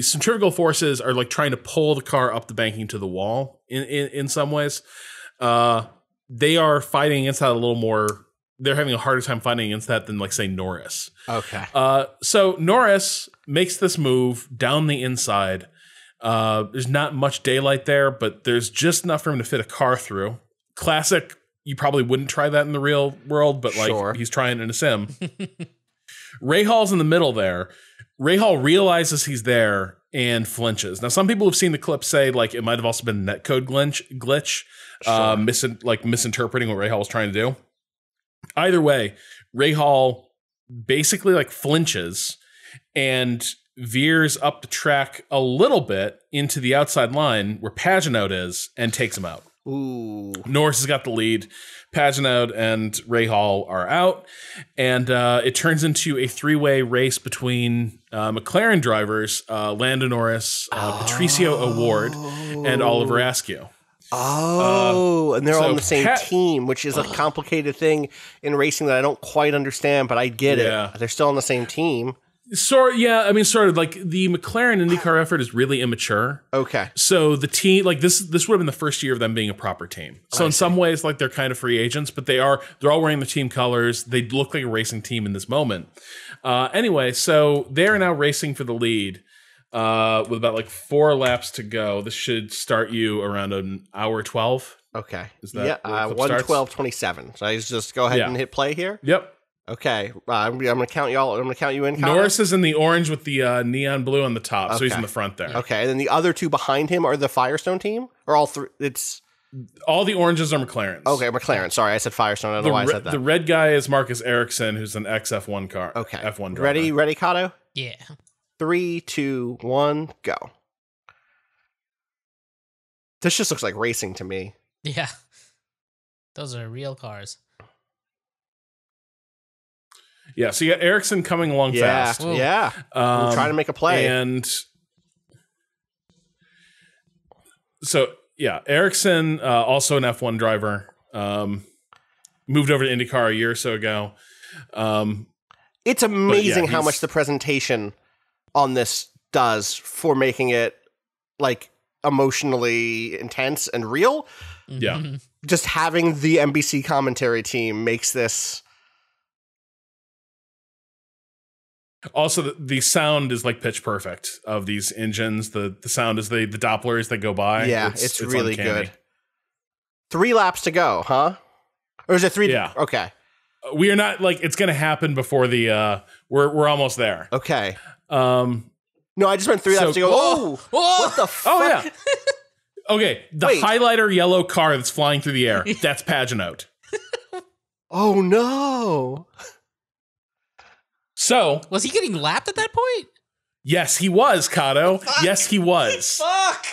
centrifugal forces are like trying to pull the car up the banking to the wall in some ways. They are fighting against that a little more. They're having a harder time fighting against that than like say Norris. Okay. So Norris makes this move down the inside. There's not much daylight there, but there's just enough for him to fit a car through. Classic. You probably wouldn't try that in the real world, but like he's trying it in a sim. Rahal's in the middle there. Rahal realizes he's there and flinches. Now, some people have seen the clip say like it might have also been a netcode glitch, misinterpreting what Rahal was trying to do. Either way, Rahal basically like flinches and veers up the track a little bit into the outside line where Pagenaud is and takes him out. Ooh. Norris has got the lead. Pagenaud and Rahal are out, and it turns into a three-way race between McLaren drivers, Lando Norris, Patricio Award, and Oliver Askew. And they're all on the same team, which is a complicated thing in racing that I don't quite understand, but I get it. They're still on the same team. Sort of like the McLaren IndyCar effort is really immature. Okay. So the team, like this would have been the first year of them being a proper team. So in some ways, like they're kind of free agents, but they're all wearing the team colors. They look like a racing team in this moment. Anyway, so they're now racing for the lead with about like 4 laps to go. This should start you around an hour 12. Okay. Is that 1:12:27. So I just go ahead and hit play here. Yep. Okay, I'm gonna count y'all. I'm gonna count you in. Cado. Norris is in the orange with the neon blue on the top, so he's in the front there. Okay, and then the other two behind him are the Firestone team, or all three? It's all the oranges are McLarens. Okay, McLaren. Sorry, I said Firestone. I don't know why I said that. The red guy is Marcus Ericsson, who's an XF1 car. Okay, F1 driver. Ready, Cado? Yeah. 3, 2, 1, go. This just looks like racing to me. Yeah, those are real cars. Yeah, so you got Ericsson coming along fast. Yeah, trying to make a play. And so, yeah, Ericsson, also an F1 driver, moved over to IndyCar a year or so ago. It's amazing how much the presentation on this does for making it, like, emotionally intense and real. Yeah. Just having the NBC commentary team makes this Also, the sound is like pitch perfect of these engines. The sound is the Dopplers that go by. Yeah, it's really uncanny. good. 3 laps to go, huh? Or is it 3? Yeah. Okay. We are not like it's going to happen before the. We're almost there. Okay. No, I just meant 3 laps to go. Oh, what the fuck? Oh yeah. Okay, the highlighter yellow car that's flying through the air. That's Pagano. Oh no. So was he getting lapped at that point? Yes, he was, Cado. Yes, he was. Fuck.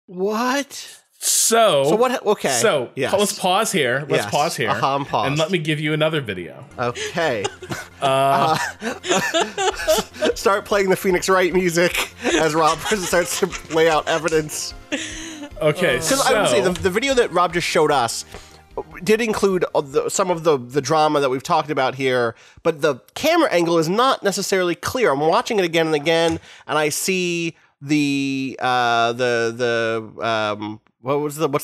What? So what? Okay. So yes. let's pause here. Let's pause here. I'm paused. And let me give you another video. Okay. Start playing the Phoenix Wright music as Rob starts to lay out evidence. Okay, because I would say the video that Rob just showed us did include some of the drama that we've talked about here, but the camera angle is not necessarily clear. I'm watching it again and again, and I see what's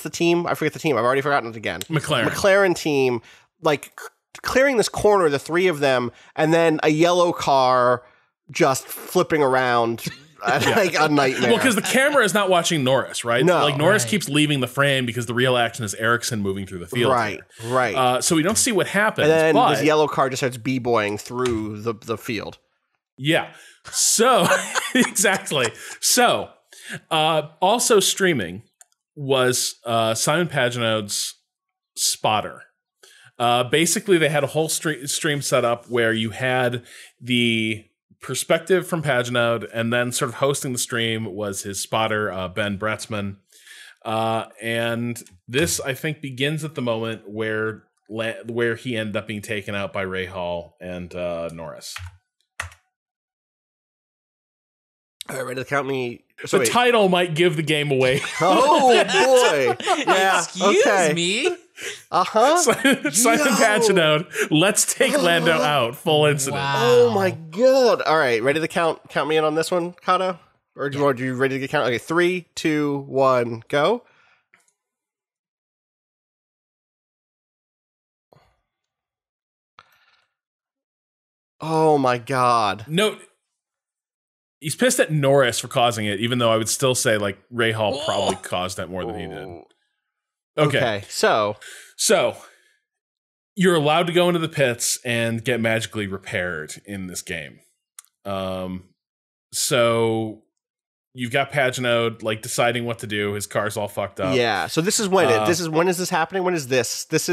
the team? I forget the team. I've already forgotten it again. McLaren team, like clearing this corner, the 3 of them, and then a yellow car just flipping around. Like a nightmare. Well, because the camera is not watching Norris, right? No. Like Norris keeps leaving the frame because the real action is Ericsson moving through the field. Right, right. So we don't see what happens. And then this yellow car just starts b-boying through the field. Yeah. So, exactly. So, also streaming was Simon Pagano's spotter. Basically, they had a whole stream set up where you had the perspective from Pagano, and then sort of hosting the stream was his spotter, Ben Bretzman. And this, I think, begins at the moment where he ended up being taken out by Ray Hall and Norris. All right, ready to count me? The title might give the game away. Oh, boy. Yeah, Excuse me? Uh-huh. Simon Pagano, let's take Lando out. Full incident. Wow. Oh, my God. All right, ready to count me in on this one, Cado? Or are you ready to get count? Okay, 3, 2, 1, go. Oh, my God. No. He's pissed at Norris for causing it, even though I would still say like Ray Hall probably caused that more than he did. Okay. So you're allowed to go into the pits and get magically repaired in this game. So you've got Pagano like deciding what to do. His car's all fucked up. Yeah. So this is when when is this happening? When is this? This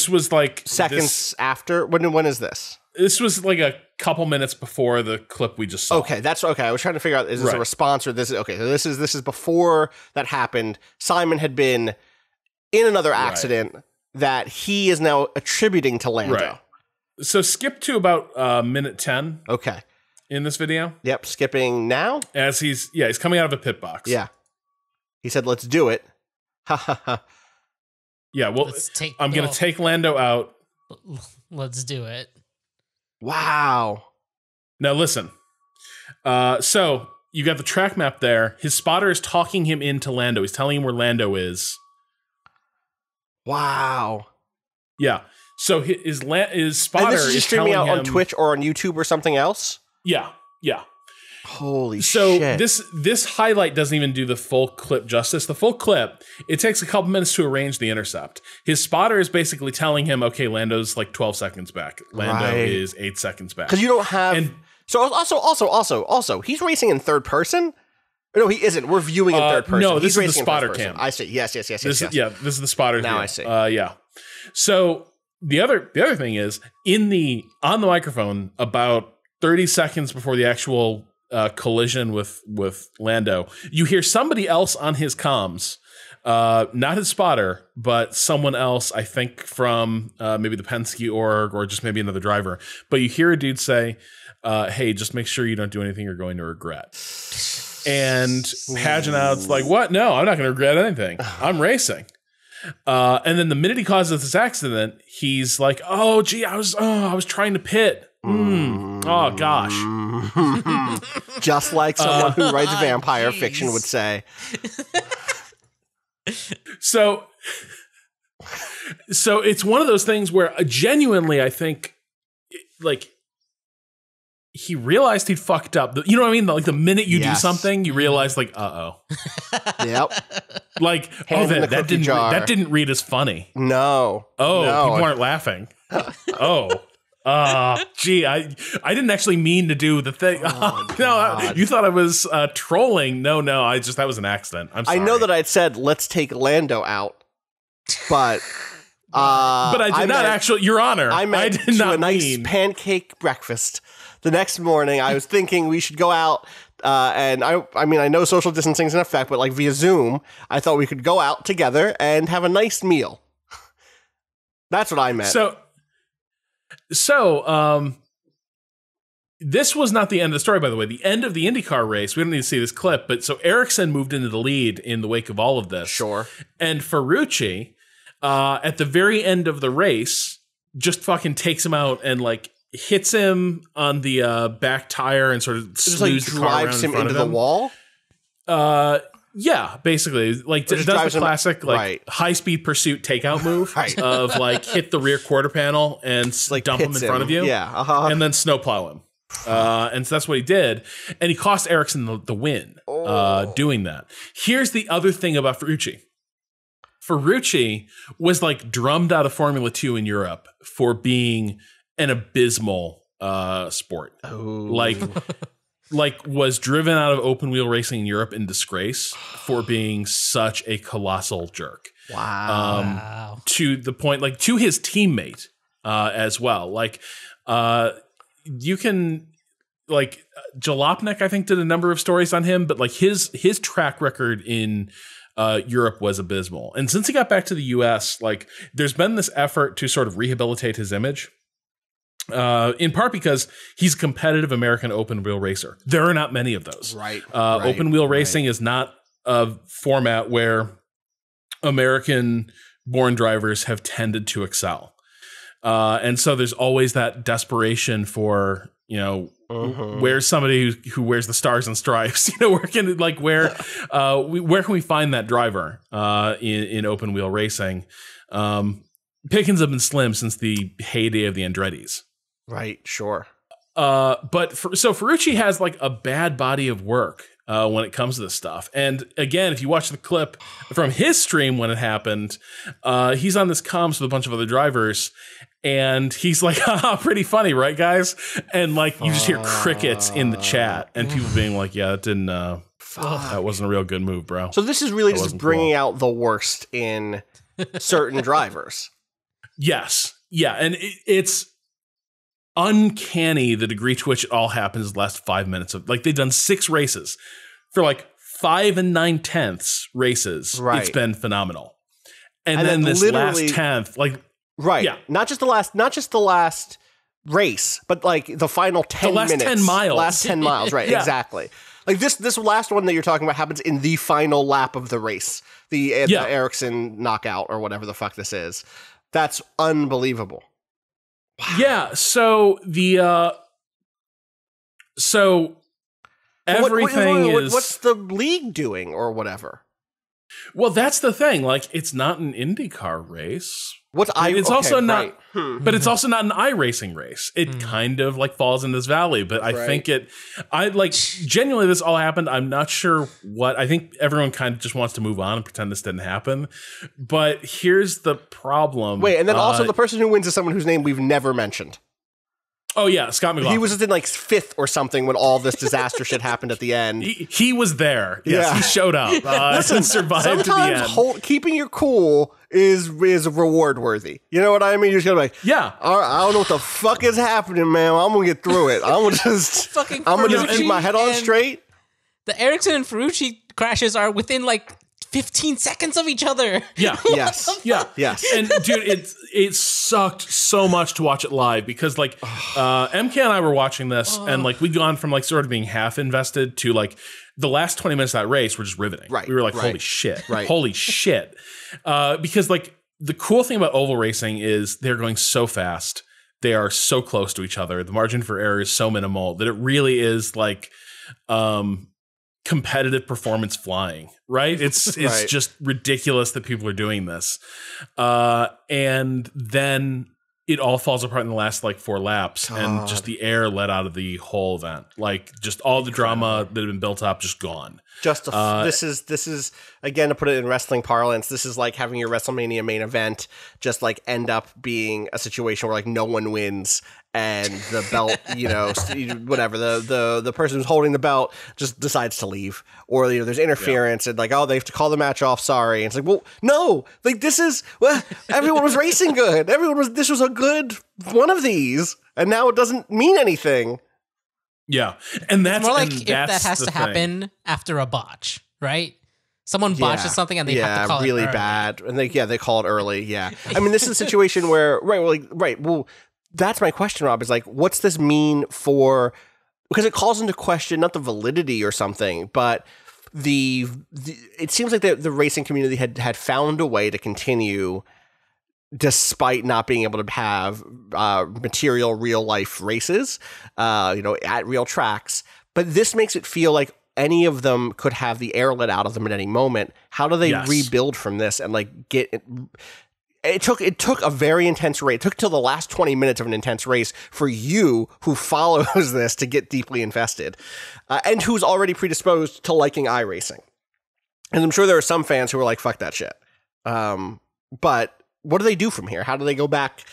was like seconds after. When is this? This was like a couple minutes before the clip we just saw. Okay, that's okay. I was trying to figure out, is this a response or this is okay? So this is before that happened. Simon had been in another accident that he is now attributing to Lando. Right. So skip to about minute 10. Okay. In this video. Yep, skipping now. As he's coming out of a pit box. Yeah. He said, "Let's do it." Ha ha ha. Yeah. Well, I'm gonna take Lando out. Let's do it. Wow. Now listen. So you got the track map there. His spotter is talking him into Lando. He's telling him where Lando is. Wow. Yeah. So his spotter and this is streaming out him, on Twitch or on YouTube or something else? Yeah. Yeah. Holy shit. So this highlight doesn't even do the full clip justice. The full clip, it takes a couple minutes to arrange the intercept. His spotter is basically telling him, okay, Lando's like 12 seconds back. Lando is 8 seconds back. Because you don't have... So also, he's racing in third person? No, he isn't. We're viewing in third person. No, this he's is the spotter cam. I see. Yes. This is the spotter now view. I see. Yeah. So the other thing is on the microphone about 30 seconds before the actual collision with Lando, you hear somebody else on his comms, not his spotter, but someone else, I think from maybe the Penske org or just maybe another driver. But you hear a dude say, hey, just make sure you don't do anything you're going to regret. And Pagano's like, what? No, I'm not going to regret anything. I'm racing. And then the minute he causes this accident, he's like, oh, gee, I was trying to pit. Oh, gosh. Just like someone who writes vampire fiction would say. So it's one of those things where genuinely, I think like he realized he'd fucked up. You know what I mean? Like the minute you do something, you realize like, Yep. Like, that didn't read as funny. No. People aren't laughing. Gee, I didn't actually mean to do the thing. No, you thought I was trolling. No, that was an accident. I'm sorry. I know that I'd said, let's take Lando out, but I did not actually, Your Honor. I did not a nice mean pancake breakfast. The next morning, I was thinking we should go out, and I know social distancing is in effect, but like via Zoom, I thought we could go out together and have a nice meal. That's what I meant. So, this was not the end of the story, by the way. The end of the IndyCar race, we don't need to see this clip, but so Ericsson moved into the lead in the wake of all of this. Sure. And Ferrucci, at the very end of the race, just fucking takes him out and like hits him on the back tire and sort of slews the car around drives him in front into of the wall. Yeah, basically, like does the classic high-speed pursuit takeout move of like hit the rear quarter panel and like dump him in front of you, and then snowplow him. And so that's what he did, and he cost Ericsson the win doing that. Here's the other thing about Ferrucci. Ferrucci was like drummed out of Formula 2 in Europe for being an abysmal sport. Like was driven out of open wheel racing in Europe in disgrace for being such a colossal jerk. Wow. To the point, like to his teammate as well. Like you can like Jalopnik, I think, did a number of stories on him, but like his track record in Europe was abysmal. And since he got back to the US, like there's been this effort to sort of rehabilitate his image. In part because he's a competitive American open wheel racer. There are not many of those. Open wheel racing is not a format where American born drivers have tended to excel. And so there's always that desperation for, you know, where's somebody who wears the stars and stripes, you know, where can we find that driver in open wheel racing? Pickings have been slim since the heyday of the Andrettis. Right, sure. But Ferrucci has like a bad body of work when it comes to this stuff. And again, if you watch the clip from his stream when it happened, he's on this comms with a bunch of other drivers, and he's like, haha, pretty funny, right, guys? And like you just hear crickets in the chat and people being like, yeah, that didn't that wasn't a real good move, bro. So this is really just bringing out the worst in certain drivers. Yes. Yeah, and it's uncanny the degree to which it all happens in the last 5 minutes of like they've done 6 races for like 5 9/10 races. Right. It's been phenomenal. And then this last 10th, like yeah, not just the last race, but like the final 10 the last minutes. 10 miles. Last 10 miles, right, exactly. Like this last one that you're talking about happens in the final lap of the race. The Ericsson knockout or whatever the fuck this is. That's unbelievable. Wow. Yeah, so everything is... What's the league doing or whatever? Well, that's the thing. like, it's not an IndyCar race. But it's also not an iRacing race. It kind of like falls in this valley, but I think genuinely this all happened. I'm not sure what. I think everyone kind of just wants to move on and pretend this didn't happen. But here's the problem. Wait, and then also the person who wins is someone whose name we've never mentioned. Oh, yeah, Scott McLaughlin. He was in like 5th or something when all this disaster shit happened at the end. He was there. Yes, he showed up. Listen, and survived to the end. Keeping your cool is reward worthy. You know what I mean? You're just gonna be like, I don't know what the fuck is happening, man. I'm gonna get through it. I'm gonna just keep my head on straight. The Ericsson and Ferrucci crashes are within like 15 seconds of each other. Yeah. Yes. And dude, it sucked so much to watch it live because like MK and I were watching this and like we'd gone from like sort of being half invested to like the last 20 minutes of that race were just riveting. Right. We were like, holy shit. Right. Holy shit. Because like the cool thing about oval racing is they're going so fast. They are so close to each other. The margin for error is so minimal that it really is like competitive performance flying, right? It's just ridiculous that people are doing this. And then it all falls apart in the last like 4 laps, and just the air let out of the whole event. Like just all the drama that had been built up, just gone. Just this is again, to put it in wrestling parlance, this is like having your WrestleMania main event just like end up being a situation where like no one wins and the belt, you know, whatever, the person who's holding the belt just decides to leave, or you know, there's interference and like, oh, they have to call the match off. Sorry, and it's like, well, no, like this is everyone was racing good. This was a good one of these, and now it doesn't mean anything. Yeah, and that's more like if that has to happen after a botch, right? Someone botches something and they have to call it really bad, and they call it early. Yeah, I mean, this is a situation where well, that's my question, Rob. Is like, what's this mean for? Because it calls into question not the validity or something, but it seems like the racing community had found a way to continue, despite not being able to have material real life races, you know, at real tracks. But this makes it feel like any of them could have the air let out of them at any moment. How do they rebuild from this and like get it? It took a very intense race. It took till the last 20 minutes of an intense race for you, who follows this, to get deeply invested, and who's already predisposed to liking iRacing. And I'm sure there are some fans who are like, "Fuck that shit." But what do they do from here? How do they go back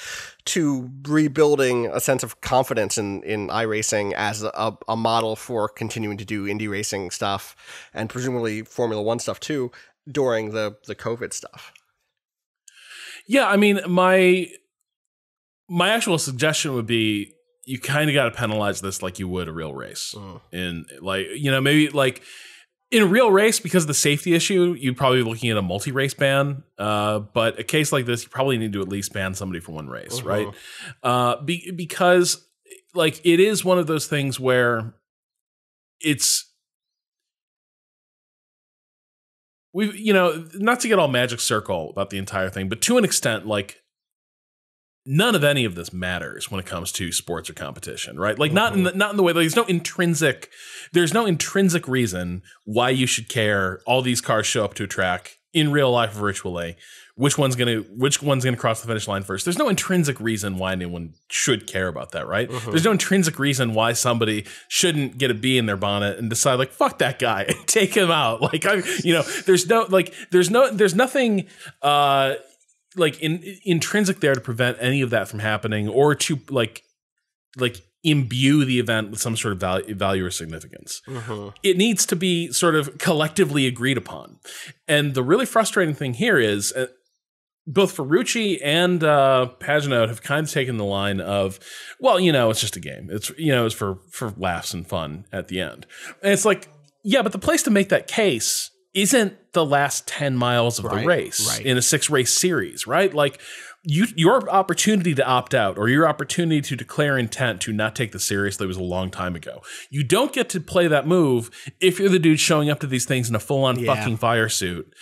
to rebuilding a sense of confidence in iRacing as a model for continuing to do indie racing stuff and presumably Formula One stuff too during the COVID stuff? Yeah, I mean, my actual suggestion would be you kind of got to penalize this like you would a real race. In like, you know, maybe like in a real race, because of the safety issue, you'd probably be looking at a multi-race ban. But a case like this, you probably need to at least ban somebody for one race, right? Because like it is one of those things where we've, you know, not to get all magic circle about the entire thing, but to an extent, like none of any of this matters when it comes to sports or competition, right? Like not in the way, like, there's no intrinsic reason why you should care. All these cars show up to a track in real life, virtually. Which one's gonna cross the finish line first? There's no intrinsic reason why anyone should care about that, right? There's no intrinsic reason why somebody shouldn't get a bee in their bonnet and decide like, fuck that guy and take him out. Like, there's nothing like intrinsic there to prevent any of that from happening, or to like imbue the event with some sort of value or significance. It needs to be sort of collectively agreed upon. And the really frustrating thing here is both Ferrucci and Pagano have kind of taken the line of, well, you know, it's just a game. It's, you know, it's for laughs and fun at the end. And it's like, yeah, but the place to make that case isn't the last 10 miles of the race in a 6-race series, right? Like your opportunity to opt out, or your opportunity to declare intent to not take this seriously, was a long time ago. You don't get to play that move if you're the dude showing up to these things in a full-on fucking fire suit,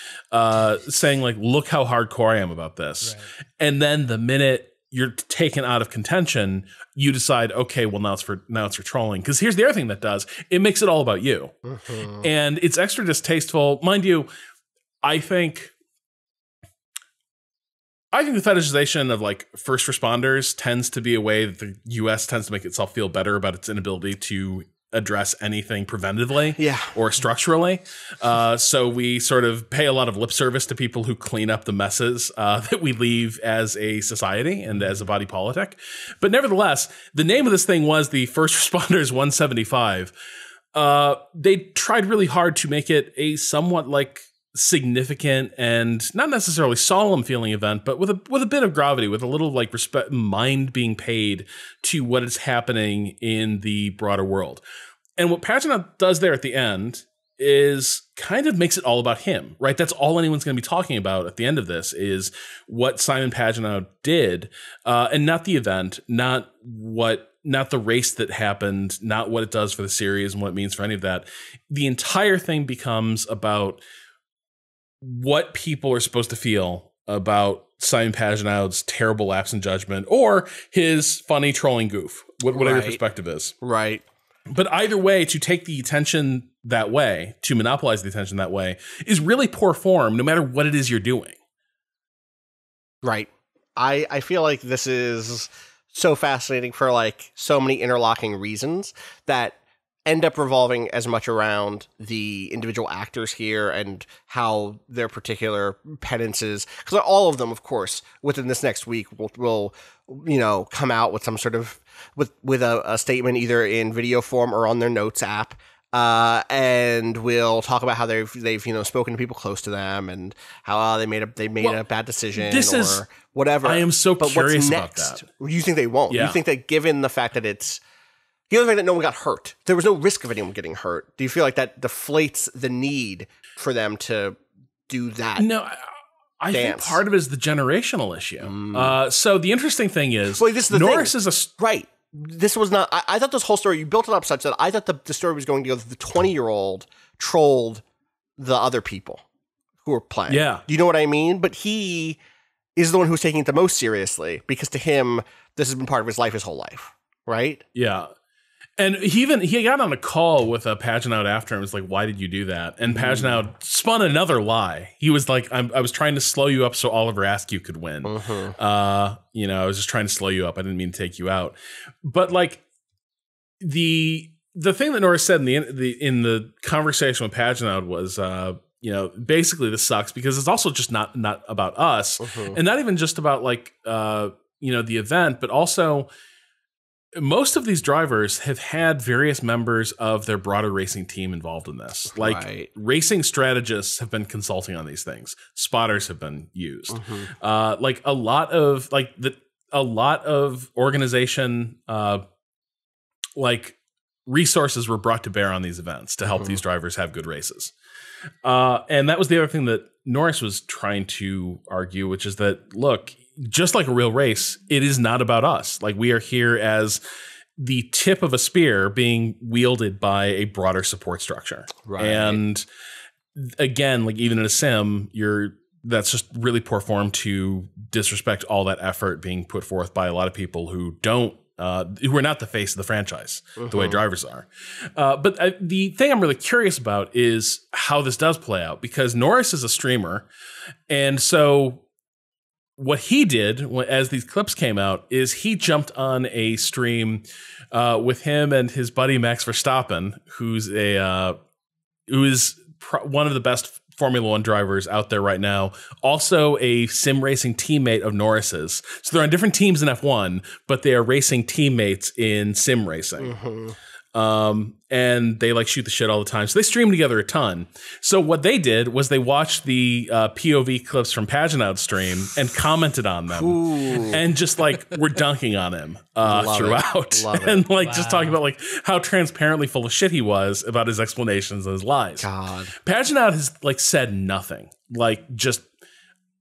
saying like, look how hardcore I am about this. And then the minute you're taken out of contention, you decide, okay, well, now it's for trolling. Because here's the other thing that does. It makes it all about you. And it's extra distasteful. Mind you, I think the fetishization of like first responders tends to be a way that the U.S. tends to make itself feel better about its inability to address anything preventatively or structurally. So we sort of pay a lot of lip service to people who clean up the messes that we leave as a society and as a body politic. But nevertheless, the name of this thing was the First Responders 175. They tried really hard to make it a somewhat like significant and not necessarily solemn feeling event, but with a bit of gravity, with a little like respect, mind being paid to what is happening in the broader world. And what Pagano does there at the end is kind of makes it all about him, right? That's all anyone's going to be talking about at the end of this, is what Simon Pagano did, and not the event, not the race that happened, not what it does for the series and what it means for any of that. The entire thing becomes about what people are supposed to feel about Simon Pagano's terrible lapse in judgment, or his funny trolling goof, whatever your perspective is. Right. But either way, to take the attention that way, to monopolize the attention that way, is really poor form, no matter what it is you're doing. Right. I feel like this is so fascinating for like so many interlocking reasons that end up revolving as much around the individual actors here and how their particular penances, because all of them, of course, within this next week will come out with some sort of with a statement either in video form or on their notes app. And we'll talk about how they've spoken to people close to them and how they made a bad decision or whatever. I am so curious about that. You think they won't? Yeah. You think that given the fact that no one got hurt, there was no risk of anyone getting hurt. Do you feel like that deflates the need for them to do that? No, I think part of it is the generational issue. So the interesting thing is, Norris is right. This was not. I thought this whole story, you built it up such that I thought the story was going to go that the 20-year-old trolled the other people who were playing. Yeah. Do you know what I mean? But he is the one who's taking it the most seriously because to him, this has been part of his life his whole life. Right? Yeah. And he got on a call with Paganow after and was like, why did you do that? And Paganow spun another lie. He was like, I was trying to slow you up so Oliver Askew could win. I was just trying to slow you up. I didn't mean to take you out. But like the thing that Norris said in the conversation with Paganow was, basically this sucks because it's also just not about us and not even just about like, the event, but also most of these drivers have had various members of their broader racing team involved in this. Like racing strategists have been consulting on these things. Spotters have been used. Like a lot of organization, like resources were brought to bear on these events to help these drivers have good races. And that was the other thing that Norris was trying to argue, which is that, look, just like a real race, it is not about us. Like we are here as the tip of a spear being wielded by a broader support structure. Right. And again, like even in a sim, that's just really poor form to disrespect all that effort being put forth by a lot of people who who are not the face of the franchise the way drivers are. But the thing I'm really curious about is how this does play out, because Norris is a streamer. And so what he did as these clips came out is he jumped on a stream with him and his buddy Max Verstappen, who is one of the best Formula One drivers out there right now. Also a sim racing teammate of Norris's. So they're on different teams in F1, but they are racing teammates in sim racing. And they like shoot the shit all the time. So they stream together a ton. So what they did was they watched the POV clips from Paganow's stream and commented on them. And just like were dunking on him throughout. And like just talking about like how transparently full of shit he was about his explanations and his lies. God. Paganow has like said nothing. Like just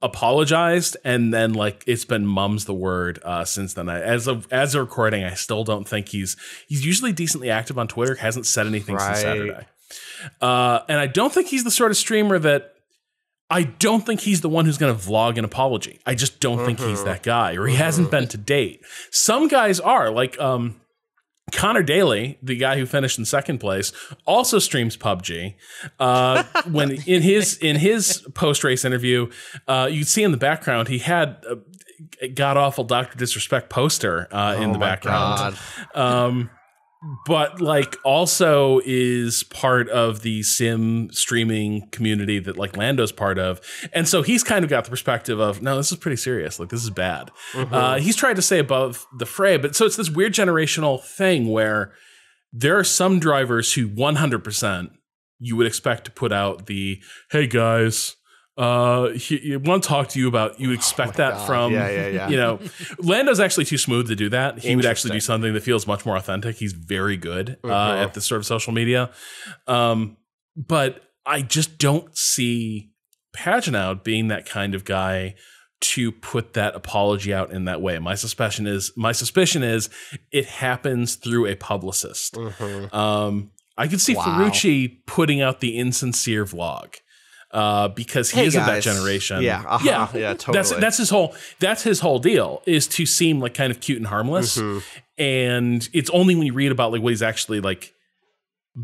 apologized, and then like it's been mum's the word since then. As a recording, I still don't think he's usually decently active on Twitter. Hasn't said anything since Saturday, and I don't think he's the sort of streamer that. I don't think he's the one who's going to vlog an apology. I just don't think he's that guy, or he hasn't been to date. Some guys are like Connor Daly, the guy who finished in second place, also streams PUBG. When in his post race interview, you see in the background he had a god awful Dr. Disrespect poster in the background. But like also is part of the sim streaming community that like Lando's part of. And so he's kind of got the perspective of, no, this is pretty serious. Like this is bad. He's tried to say above the fray, but so it's this weird generational thing where there are some drivers who 100% you would expect to put out the, hey guys, I want to talk to you about, you expect that from, Lando's actually too smooth to do that. He would actually do something that feels much more authentic. He's very good at this sort of social media. But I just don't see Paganow being that kind of guy to put that apology out in that way. My suspicion is it happens through a publicist. I could see Ferrucci putting out the insincere vlog. Because he isn't that generation. Yeah, totally. That's his whole deal, is to seem like kind of cute and harmless. And it's only when you read about like what he's actually like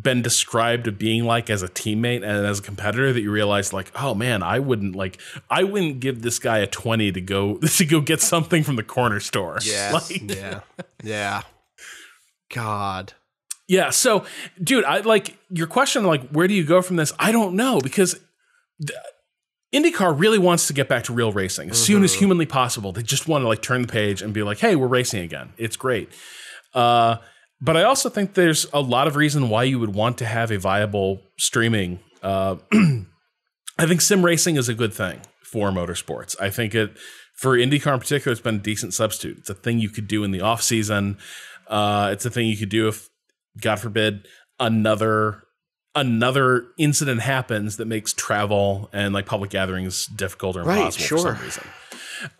been described of being like as a teammate and as a competitor that you realize like, oh man, I wouldn't give this guy a 20 to go get something from the corner store. Yeah. Like, yeah. God. Yeah. So dude, I like your question, like, where do you go from this? I don't know, because IndyCar really wants to get back to real racing as soon as humanly possible. They just want to like turn the page and be like, hey, we're racing again. It's great. But I also think there's a lot of reason why you would want to have a viable streaming. I think sim racing is a good thing for motorsports. I think for IndyCar in particular, it's been a decent substitute. It's a thing you could do in the off season. It's a thing you could do if, God forbid, another incident happens that makes travel and like public gatherings difficult or impossible for some reason.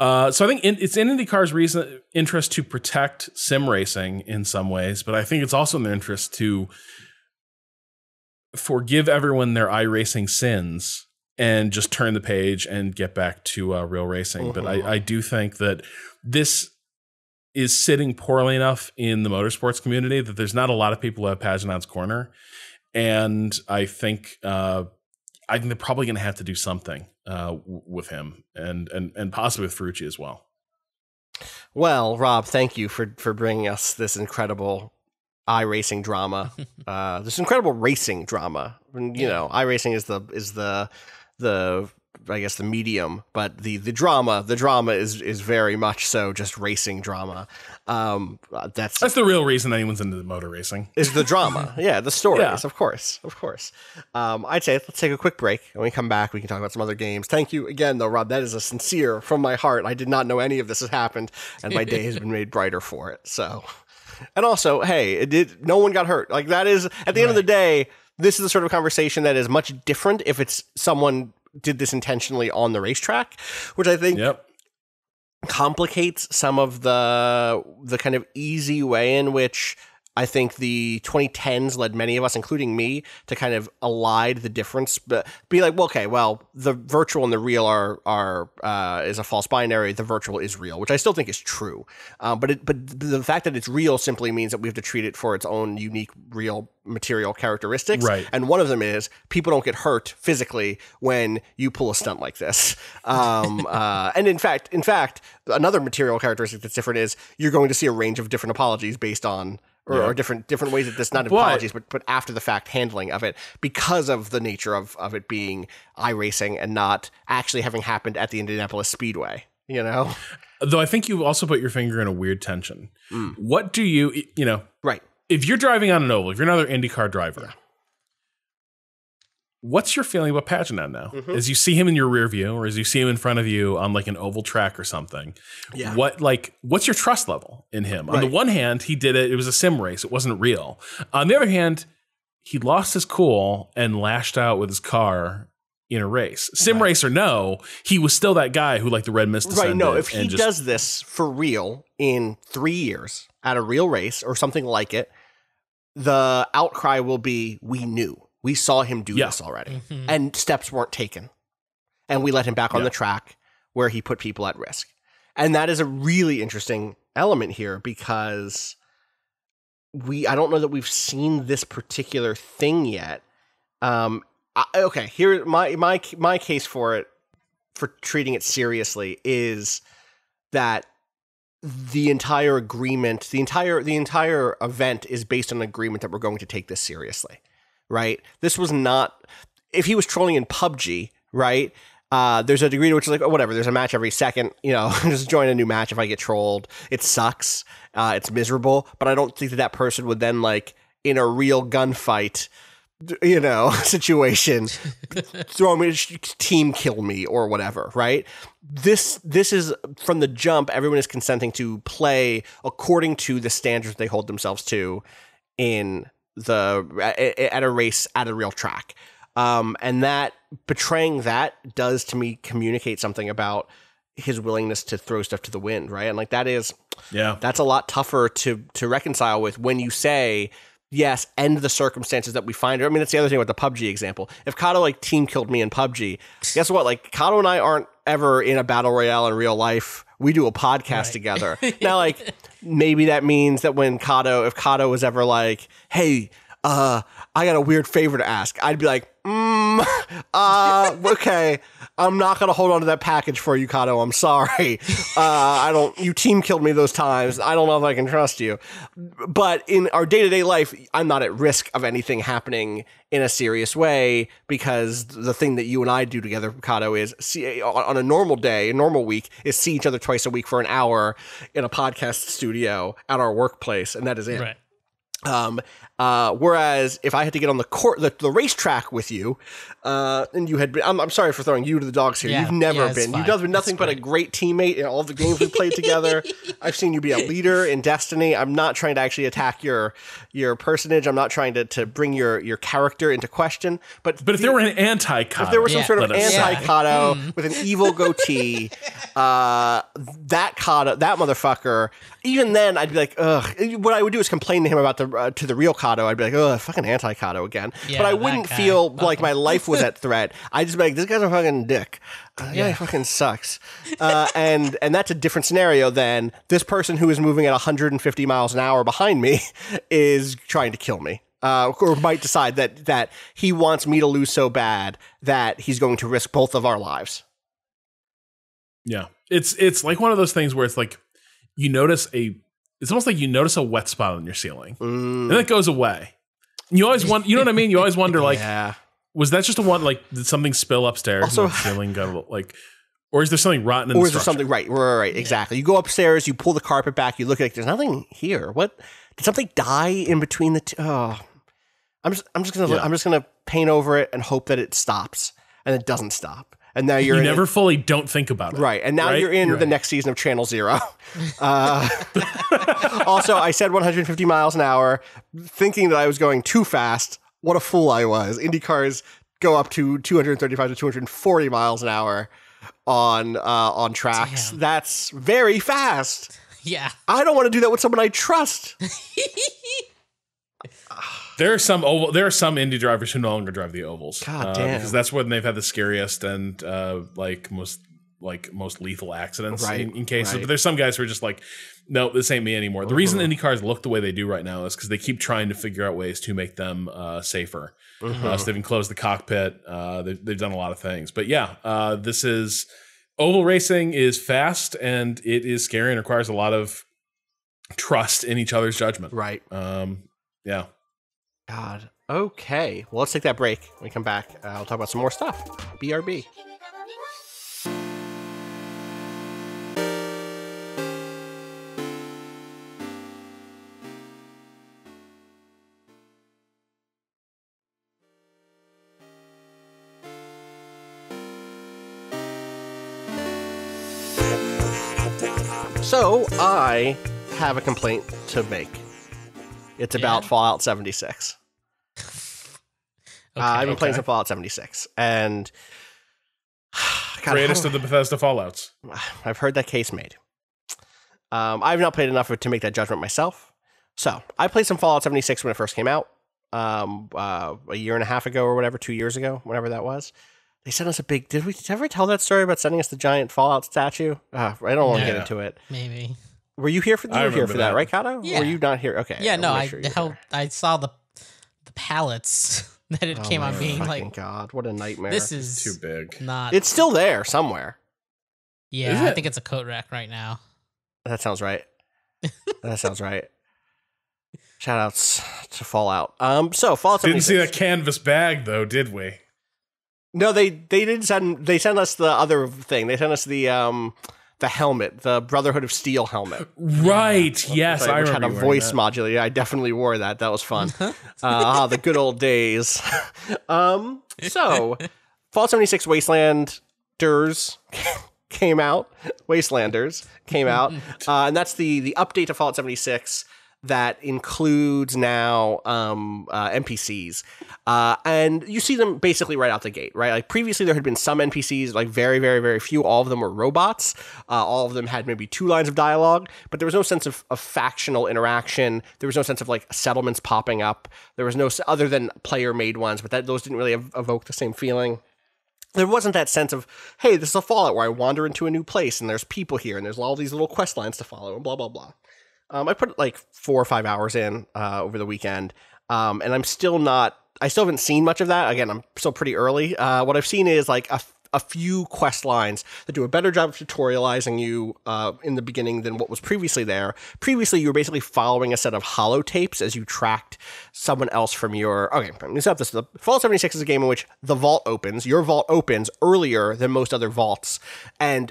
So I think it's in IndyCar's interest to protect sim racing in some ways, but I think it's also in their interest to forgive everyone their iRacing sins and just turn the page and get back to real racing. But I do think that this is sitting poorly enough in the motorsports community that there's not a lot of people who have Pagenaud's corner. And I think they're probably going to have to do something with him and possibly with Ferrucci as well. Well, Rob, thank you for bringing us this incredible iRacing drama, this incredible racing drama. And, you know, iRacing is the I guess the medium, but the drama is very much so just racing drama. That's the real reason anyone's into motor racing is the drama. Yeah, the stories, of course. I'd say let's take a quick break, and when we come back, we can talk about some other games. Thank you again, though, Rob. That is a sincere from my heart. I did not know any of this has happened, and my day has been made brighter for it. So, and also, hey, no one got hurt. Like, that is, at the end of the day, this is the sort of conversation that is much different if it's someone did this intentionally on the racetrack, which I think complicates some of the kind of easy way in which I think the 2010s led many of us, including me, to kind of elide the difference, but be like, well, okay, well, the virtual and the real is a false binary. The virtual is real, which I still think is true. But the fact that it's real simply means that we have to treat it for its own unique, real material characteristics. Right. And one of them is people don't get hurt physically when you pull a stunt like this. And in fact, another material characteristic that's different is you're going to see a range of different apologies based on or different ways that this, not apologies, but after the fact handling of it, because of the nature of it being iRacing and not actually having happened at the Indianapolis Speedway, you know? Though I think you also put your finger in a weird tension. What do you right. If you're driving on an oval, if you're another IndyCar driver, what's your feeling about Pagenaud now? As you see him in your rear view, or as you see him in front of you on like an oval track or something, what's your trust level in him? On the one hand, he did it was a sim race, it wasn't real. On the other hand, he lost his cool and lashed out with his car in a race. Sim race or no, he was still that guy who like the red mist descended. Right, no, if he does this for real in 3 years at a real race or something like it, the outcry will be, we knew. We saw him do this already, and steps weren't taken. And we let him back on the track where he put people at risk. And that is a really interesting element here, because I don't know that we've seen this particular thing yet. Okay, here my case for it, for treating it seriously, is that the entire agreement, the entire event is based on an agreement that we're going to take this seriously. Right? This was not, if he was trolling in PUBG, right? There's a degree to which, like, oh, whatever, there's a match every second, you know, just join a new match if I get trolled. It sucks. It's miserable, but I don't think that person would then, like, in a real gunfight, you know, situation, throw me, team kill me or whatever, right? This is, from the jump, everyone is consenting to play according to the standards they hold themselves to at a race at a real track. And that betraying that does to me communicate something about his willingness to throw stuff to the wind, right? And like that's a lot tougher to reconcile with when you say, yes, end the circumstances that we find. I mean, that's the other thing with the PUBG example. If Cado like team killed me in PUBG, guess what? Like, Cado and I aren't ever in a battle royale in real life. We do a podcast together. Now, like, maybe that means that if Cado was ever like, hey, I got a weird favor to ask. I'd be like, okay, I'm not going to hold on to that package for you, Cado. I'm sorry. You team killed me those times. I don't know if I can trust you. But in our day-to-day life, I'm not at risk of anything happening in a serious way, because the thing that you and I do together, Cado, is see on a normal day, a normal week, is see each other twice a week for an hour in a podcast studio at our workplace, and that is it. Right. Whereas if I had to get on the racetrack with you, and you had been, I'm sorry for throwing you to the dogs here. You've never been. Fine. You've been nothing but a great teammate in all the games we played together. I've seen you be a leader in Destiny. I'm not trying to actually attack your personage. I'm not trying to bring your character into question. But if there were an anti-Cado, if there was some sort of anti-Cado with an evil goatee, that motherfucker, even then I'd be like, ugh. What I would do is complain to him about to the real Cado. I'd be like, ugh, fucking anti-Cado again. Yeah, but I wouldn't feel like my life was at threat. I'd just be like, this guy's a fucking dick. Yeah, he fucking sucks. And that's a different scenario than this person who is moving at 150 miles an hour behind me is trying to kill me. Or might decide that he wants me to lose so bad that he's going to risk both of our lives. Yeah. It's like one of those things where it's like it's almost like you notice a wet spot on your ceiling and then it goes away. And you always want, you know what I mean? You always wonder, like, was that just a one, like, did something spill upstairs? Also, and the ceiling got, like, or is there something rotten in the structure? Or is there something, right, exactly. You go upstairs, you pull the carpet back, you look like there's nothing here. What? Did something die in between the two? Oh, I'm just gonna paint over it and hope that it stops, and it doesn't stop. And now you never fully don't think about it. Right. And now you're in the next season of Channel Zero. Also, I said 150 miles an hour, thinking that I was going too fast. What a fool I was. Indycars go up to 235 to 240 miles an hour on tracks. Damn. That's very fast. Yeah. I don't want to do that with someone I trust. There are some Indy drivers who no longer drive the ovals. God damn. Because that's when they've had the scariest and most lethal accidents in cases. Right. But there's some guys who are just like, no, this ain't me anymore. The reason Indy cars look the way they do right now is because they keep trying to figure out ways to make them safer. So they've enclosed the cockpit. They've done a lot of things. But yeah, oval racing is fast and it is scary and requires a lot of trust in each other's judgment. Right. Yeah. God. Okay. Well, let's take that break. When we come back, I'll talk about some more stuff. BRB. So, I have a complaint to make. It's about Fallout 76. I've been playing some Fallout 76, and greatest of the Bethesda Fallouts. I've heard that case made. I've not played enough to make that judgment myself. So I played some Fallout 76 when it first came out, a year and a half ago or whatever, 2 years ago, whenever that was. They sent us a big. Did we ever tell that story about sending us the giant Fallout statue? I don't want to get into it. Maybe. Were you here for that, right, Cado? Yeah. Were you not here? Okay. Yeah, no, I saw the pallets that it came on being like, God, what a nightmare. This is too big. It's still there somewhere. Yeah, I think it's a coat rack right now. That sounds right. Shout outs to Fallout. So Fallout 76. Didn't see that canvas bag though, did we? No, they didn't send. They sent us the other thing. They sent us the helmet, the Brotherhood of Steel helmet. Right. Yes, I remember. Which had a voice modulator. I definitely wore that. That was fun. The good old days. So, Fallout 76 Wastelanders came out. Wastelanders came out, and that's the update to Fallout 76 that includes now NPCs. And you see them basically right out the gate, right? Like previously there had been some NPCs, like very, very, very few. All of them were robots. All of them had maybe 2 lines of dialogue, but there was no sense of factional interaction. There was no sense of like settlements popping up. There was no, other than player-made ones, but those didn't really evoke the same feeling. There wasn't that sense of, hey, this is a Fallout where I wander into a new place and there's people here and there's all these little quest lines to follow and blah, blah, blah. I put like 4 or 5 hours in over the weekend, And I still haven't seen much of that. Again, I'm still pretty early. What I've seen is like a few quest lines that do a better job of tutorializing you in the beginning than what was previously there. Previously, you were basically following a set of holotapes as you tracked someone else from your... Okay, let me set this. Fallout 76 is a game in which the vault opens. Your vault opens earlier than most other vaults, and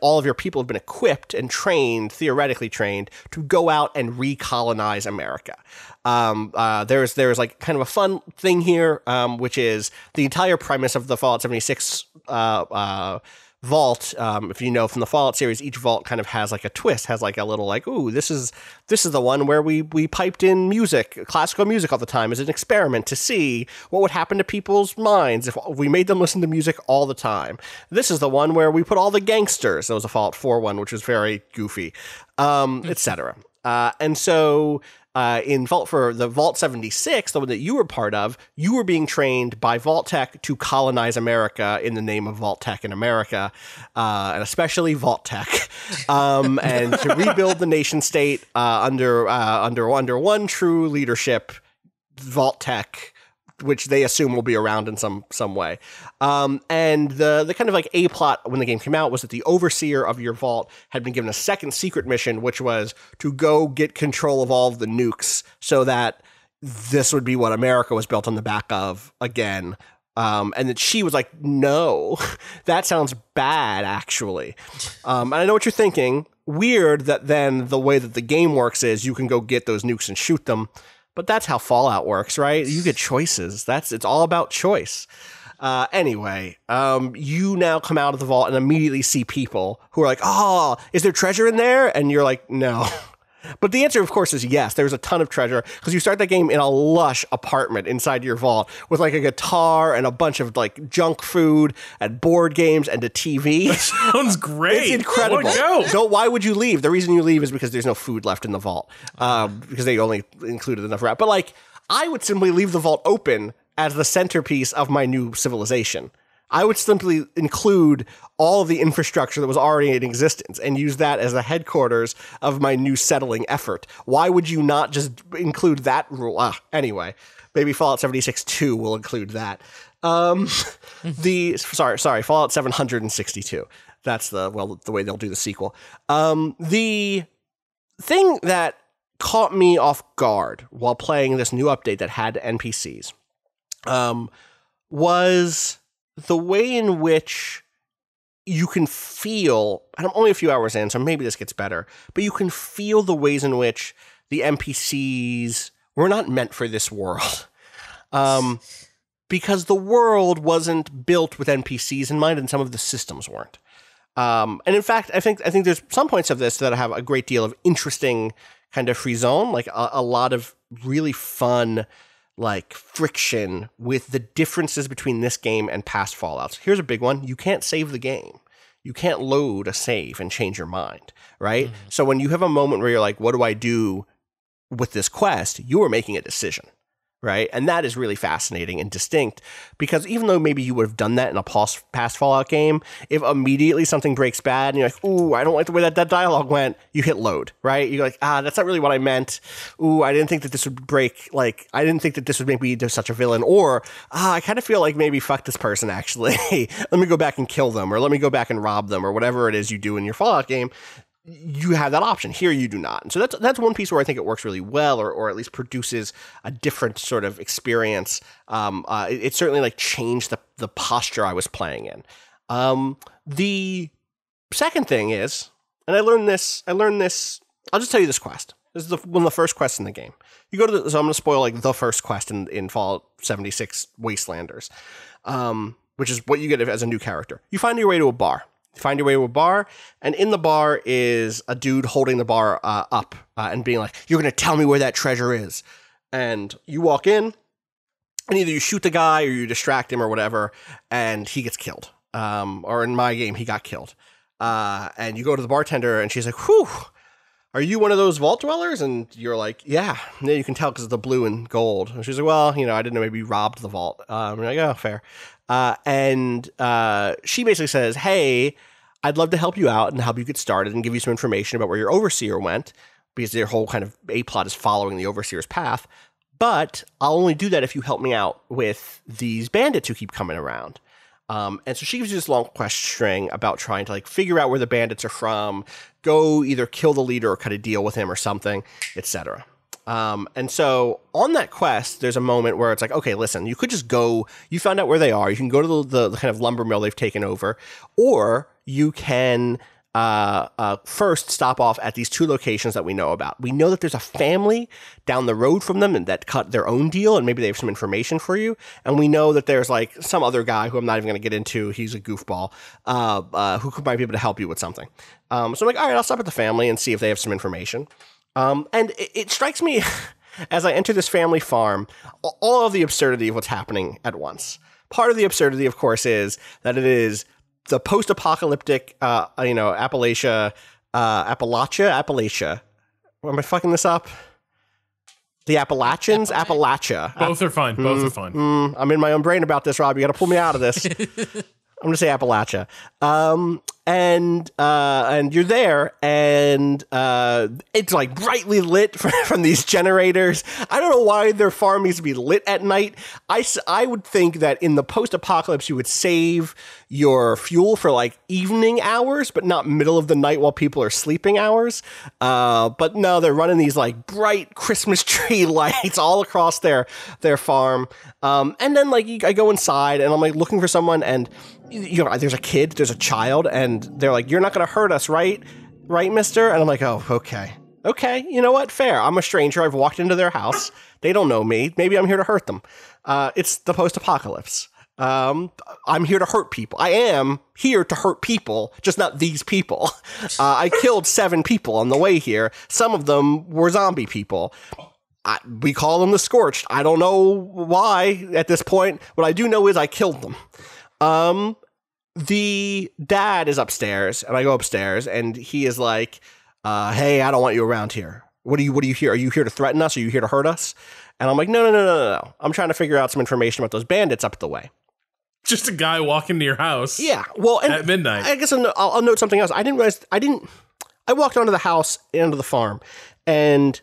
all of your people have been equipped and trained, theoretically trained, to go out and recolonize America. There's like kind of a fun thing here, which is the entire premise of the Fallout 76 vault. If you know from the Fallout series, each vault kind of has like a twist, has like a little like, ooh, this is the one where we piped in music, classical music all the time as an experiment to see what would happen to people's minds if we made them listen to music all the time. This is the one where we put all the gangsters. That was a Fallout 4 one, which was very goofy, etc. And so... in Vault 76, the one that you were part of, you were being trained by Vault Tech to colonize America in the name of Vault Tech in America, and especially Vault Tech, and to rebuild the nation state under one true leadership, Vault Tech, which they assume will be around in some way. And the kind of like A plot when the game came out was that the overseer of your vault had been given a second secret mission, which was to go get control of all of the nukes so that this would be what America was built on the back of again. And that she was like, no, that sounds bad, actually. And I know what you're thinking. Weird that then the way that the game works is you can go get those nukes and shoot them. But that's how Fallout works, right? You get choices. It's all about choice. Anyway, you now come out of the vault and immediately see people who are like, oh, is there treasure in there? And you're like, no. But the answer, of course, is yes. There's a ton of treasure because you start that game in a lush apartment inside your vault with like a guitar and a bunch of like junk food and board games and a TV. That sounds great. It's incredible. So why would you leave? The reason you leave is because there's no food left in the vault because they only included enough rat. But like, I would simply leave the vault open as the centerpiece of my new civilization. I would simply include all of the infrastructure that was already in existence and use that as the headquarters of my new settling effort. Why would you not just include that rule? Anyway, maybe Fallout 76 2 will include that. Sorry, Fallout 762. That's the way they'll do the sequel. The thing that caught me off guard while playing this new update that had NPCs was the way in which you can feel, and I'm only a few hours in, so maybe this gets better, but you can feel the ways in which the NPCs were not meant for this world. Because the world wasn't built with NPCs in mind and some of the systems weren't. And in fact, I think there's some points of this that have a great deal of interesting kind of free zone, like a lot of really fun like friction with the differences between this game and past Fallouts. Here's a big one. You can't save the game. You can't load a save and change your mind, right? Mm-hmm. So when you have a moment where you're like, what do I do with this quest? You are making a decision, right? And that is really fascinating and distinct because even though maybe you would have done that in a past Fallout game, if immediately something breaks bad and you're like, ooh, I don't like the way that dialogue went, you hit load, right? You're like, that's not really what I meant. Ooh, I didn't think that this would break. Like, I didn't think that this would make me into such a villain. Or, I kind of feel like maybe fuck this person, actually. Let me go back and kill them or let me go back and rob them or whatever it is you do in your Fallout game. You have that option. Here you do not. And so that's one piece where I think it works really well or at least produces a different sort of experience. It certainly like changed the posture I was playing in. The second thing is, and I learned this, I'll just tell you this quest. This is one of the first quests in the game. You go to so I'm going to spoil like the first quest in Fallout 76 Wastelanders, which is what you get as a new character. You find your way to a bar. Find your way to a bar, and in the bar is a dude holding the bar up and being like, you're going to tell me where that treasure is. And you walk in, and either you shoot the guy or you distract him or whatever, and he gets killed. Or in my game, he got killed. And you go to the bartender, and she's like, whew, are you one of those vault dwellers? And you're like, yeah. And you can tell because of the blue and gold. And she's like, well, I didn't know, maybe you robbed the vault. You're like, oh, fair. And she basically says, hey, I'd love to help you out and help you get started and give you some information about where your overseer went, because their whole kind of A plot is following the overseer's path. but I'll only do that if you help me out with these bandits who keep coming around. And so she gives you this long quest string about trying to like figure out where the bandits are from, go either kill the leader or cut a deal with him or something, etc. And so on that quest, there's a moment where it's like, okay, listen, you could just go, you found out where they are. You can go to the kind of lumber mill they've taken over, or you can first stop off at these 2 locations that we know about. We know that there's a family down the road from them and that cut their own deal, and maybe they have some information for you. And we know that there's like some other guy who I'm not even going to get into. He's a goofball who might be able to help you with something. So I'm like, all right, I'll stop at the family and see if they have some information. And it strikes me as I enter this family farm, all of the absurdity of what's happening at once. Part of the absurdity, of course, is that it is the post-apocalyptic, Appalachia. Am I fucking this up? The Appalachians? Appalachia. Both are fine. Both are fine. I'm in my own brain about this, Rob. You got to pull me out of this. I'm going to say Appalachia. And you're there, and it's like brightly lit from these generators. I don't know why their farm needs to be lit at night. I would think that in the post-apocalypse, you would save your fuel for like evening hours, but not middle of the night while people are sleeping hours. But no, they're running these like bright Christmas tree lights all across their farm. And then like I go inside, and I'm like looking for someone, and there's a kid, there's a child, and they're like, "You're not going to hurt us, right, mister?" And I'm like, "Oh, okay, you know what? Fair. I'm a stranger. I've walked into their house. They don't know me. Maybe I'm here to hurt them. It's the post-apocalypse. I'm here to hurt people. I am here to hurt people, just not these people. I killed 7 people on the way here. Some of them were zombie people. We call them the Scorched. I don't know why at this point. What I do know is I killed them." The dad is upstairs, and I go upstairs, and he is like, "Hey, I don't want you around here. What are you here? Are you here to threaten us? Are you here to hurt us?" And I'm like, No. I'm trying to figure out some information about those bandits up the way. Just a guy walking to your house. Yeah. Well, and at midnight. I guess I'll note something else. I walked onto the house and onto the farm, and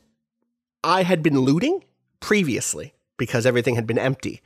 I had been looting previously because everything had been empty.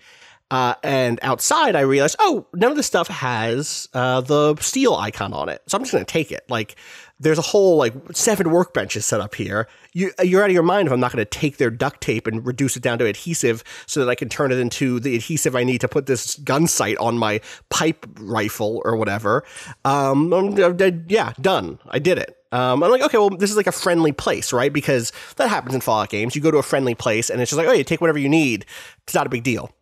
And outside, I realized, none of this stuff has the steel icon on it. So I'm just going to take it. Like, there's a whole, 7 workbenches set up here. You're out of your mind if I'm not going to take their duct tape and reduce it down to adhesive so that I can turn it into the adhesive I need to put this gun sight on my pipe rifle or whatever. Yeah, done. I did it. I'm like, okay, well, this is like a friendly place, right? Because that happens in Fallout games. You go to a friendly place, and it's just like, you take whatever you need. It's not a big deal.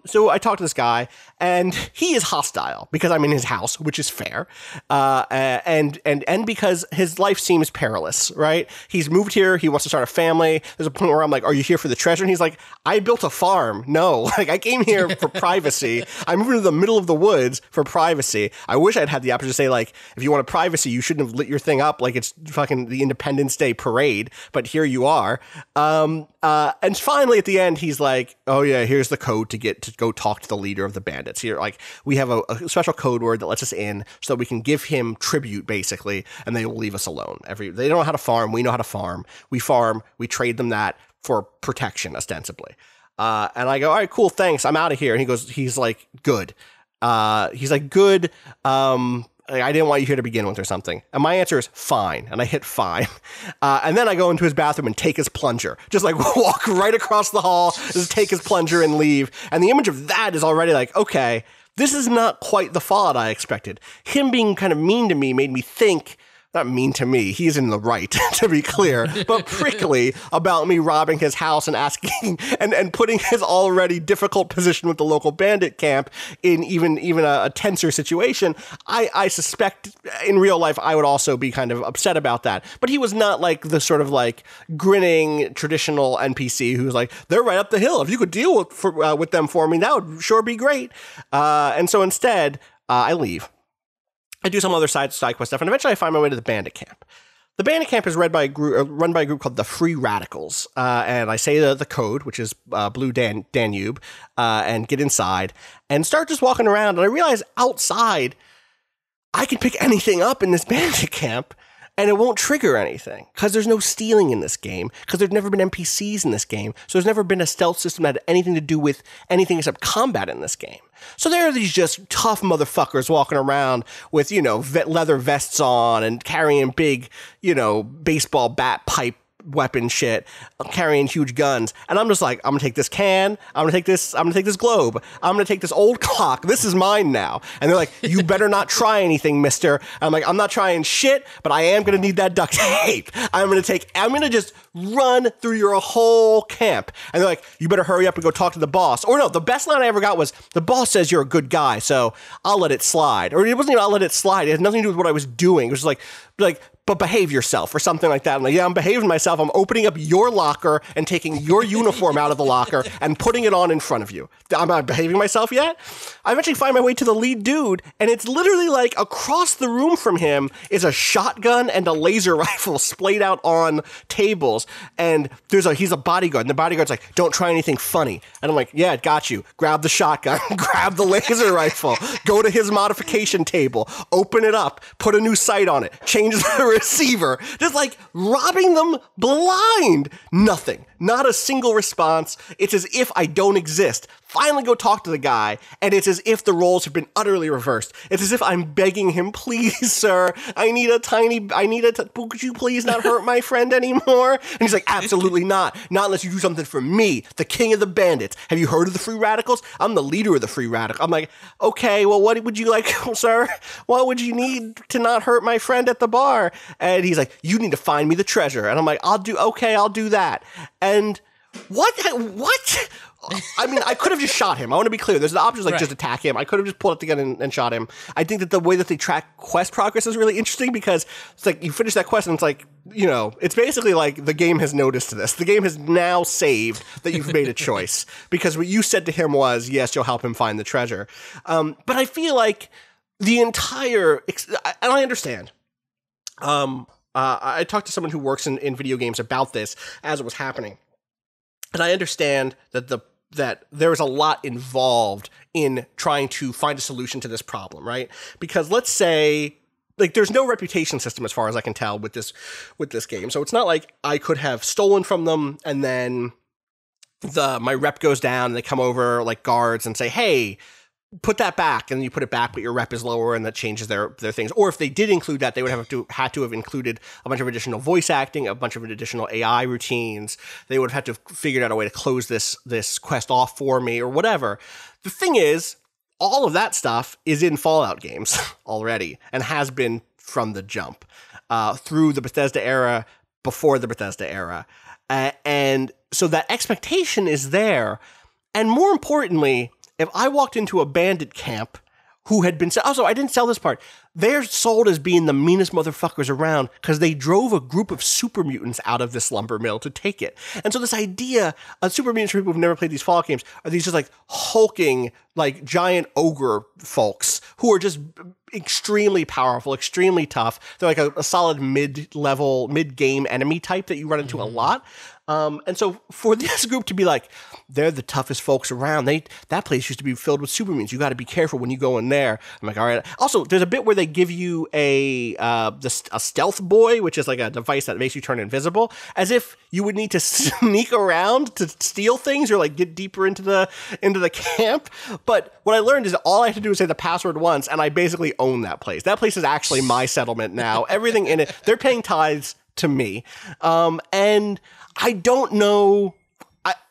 So I talked to this guy, and he is hostile because I'm in his house, which is fair. And because his life seems perilous, right? He's moved here. He wants to start a family. There's a point where I'm like, "Are you here for the treasure?" And he's like, "I built a farm. No, I came here for privacy. I moved into the middle of the woods for privacy. I wish I'd had the option to say, if you wanted privacy, you shouldn't have lit your thing up like it's fucking the Independence Day parade, but here you are." And finally at the end, he's like, "Oh yeah, here's the code to go talk to the leader of the bandits here. We have a special code word that lets us in so that we can give him tribute, basically, and they will leave us alone. They don't know how to farm. We know how to farm. We farm. We trade them that for protection, ostensibly." And I go, "All right, cool, thanks. I'm out of here." And he's like, "Good." "Good. I didn't want you here to begin with," or something. And my answer is fine. And I hit fine. And then I go into his bathroom and take his plunger. Just walk right across the hall, just take his plunger and leave. And the image of that is already okay, this is not quite the Fallout I expected. Him being kind of mean to me made me think, not mean to me, he's in the right, to be clear, but prickly about me robbing his house and asking and putting his already difficult position with the local bandit camp in even a tenser situation. I suspect in real life I would also be kind of upset about that. But he was not the sort of grinning traditional NPC who's "They're right up the hill. If you could deal with them for me, that would sure be great." And so instead, I leave. I do some other side quest stuff, and eventually I find my way to the bandit camp. The bandit camp is run by a group called the Free Radicals, and I say the code, which is Blue Danube, and get inside and start just walking around, and I realize outside I can pick anything up in this bandit camp, and it won't trigger anything because there's no stealing in this game, because there's never been NPCs in this game, so there's never been a stealth system that had anything to do with anything except combat in this game. So there are these just tough motherfuckers walking around with, you know, leather vests on and carrying big, you know, baseball bat pipe weapon shit, carrying huge guns, and I'm just like, I'm gonna take this can, I'm gonna take this globe, I'm gonna take this old clock, this is mine now. And they're like, you better not try anything, mister. And I'm like, I'm not trying shit, but I am gonna need that duct tape. I'm gonna just run through your whole camp. And they're like, you better hurry up and go talk to the boss. Or no, the best line I ever got was, the boss says you're a good guy, so I'll let it slide. Or it wasn't even I'll let it slide, it had nothing to do with what I was doing. It was like but behave yourself or something like that. I'm like, yeah, I'm behaving myself. I'm opening up your locker and taking your uniform out of the locker and putting it on in front of you. I'm not behaving myself yet. I eventually find my way to the lead dude, and it's literally like across the room from him is a shotgun and a laser rifle splayed out on tables. And he's a bodyguard, and the bodyguard's like, don't try anything funny. And I'm like, yeah, got you. Grab the shotgun, grab the laser rifle, go to his modification table, open it up, put a new sight on it, change the receiver, just like robbing them blind. Nothing. Not a single response. It's as if I don't exist. Finally go talk to the guy, and it's as if the roles have been utterly reversed. It's as if I'm begging him, please, sir, could you please not hurt my friend anymore? And he's like, absolutely not. Not unless you do something for me, the king of the bandits. Have you heard of the Free Radicals? I'm the leader of the Free Radicals. I'm like, okay, well, what would you like, sir? What would you need to not hurt my friend at the bar? And he's like, you need to find me the treasure. And I'm like, I'll do that. And what? I mean, I could have just shot him. I want to be clear. There's the options like just attack him. I could have just pulled up the gun and shot him. I think that the way that they track quest progress is really interesting, because it's like you finish that quest and it's like, you know, it's basically like the game has noticed this. The game has now saved that you've made a choice, because what you said to him was, yes, you'll help him find the treasure. But I feel like the entire, and I understand. I talked to someone who works in video games about this as it was happening. And I understand that there is a lot involved in trying to find a solution to this problem, right? Because let's say, like, there's no reputation system as far as I can tell with this game. So it's not like I could have stolen from them and then my rep goes down and they come over like guards and say, hey, put that back, and you put it back, but your rep is lower, and that changes their things. Or if they did include that, they would had to have included a bunch of additional voice acting, a bunch of additional AI routines. They would have had to figure out a way to close this quest off for me or whatever. The thing is, all of that stuff is in Fallout games already, and has been from the jump, through the Bethesda era, before the Bethesda era. And so that expectation is there. And more importantly, if I walked into a bandit camp who had been... Also, I didn't sell this part. They're sold as being the meanest motherfuckers around because they drove a group of super mutants out of this lumber mill to take it. And so this idea of super mutants for people who've never played these Fallout games are these just like hulking, like giant ogre folks who are just extremely powerful, extremely tough. They're like a solid mid-level, mid-game enemy type that you run into a lot. And so for this group to be like, they're the toughest folks around. That place used to be filled with super mutants. You got to be careful when you go in there. I'm like, all right. Also, there's a bit where they give you a stealth boy, which is like a device that makes you turn invisible, as if you would need to sneak around to steal things or like get deeper into the camp. But what I learned is that all I had to do was say the password once, and I basically own that place. That place is actually my settlement now. Everything in it, they're paying tithes to me. And I don't know.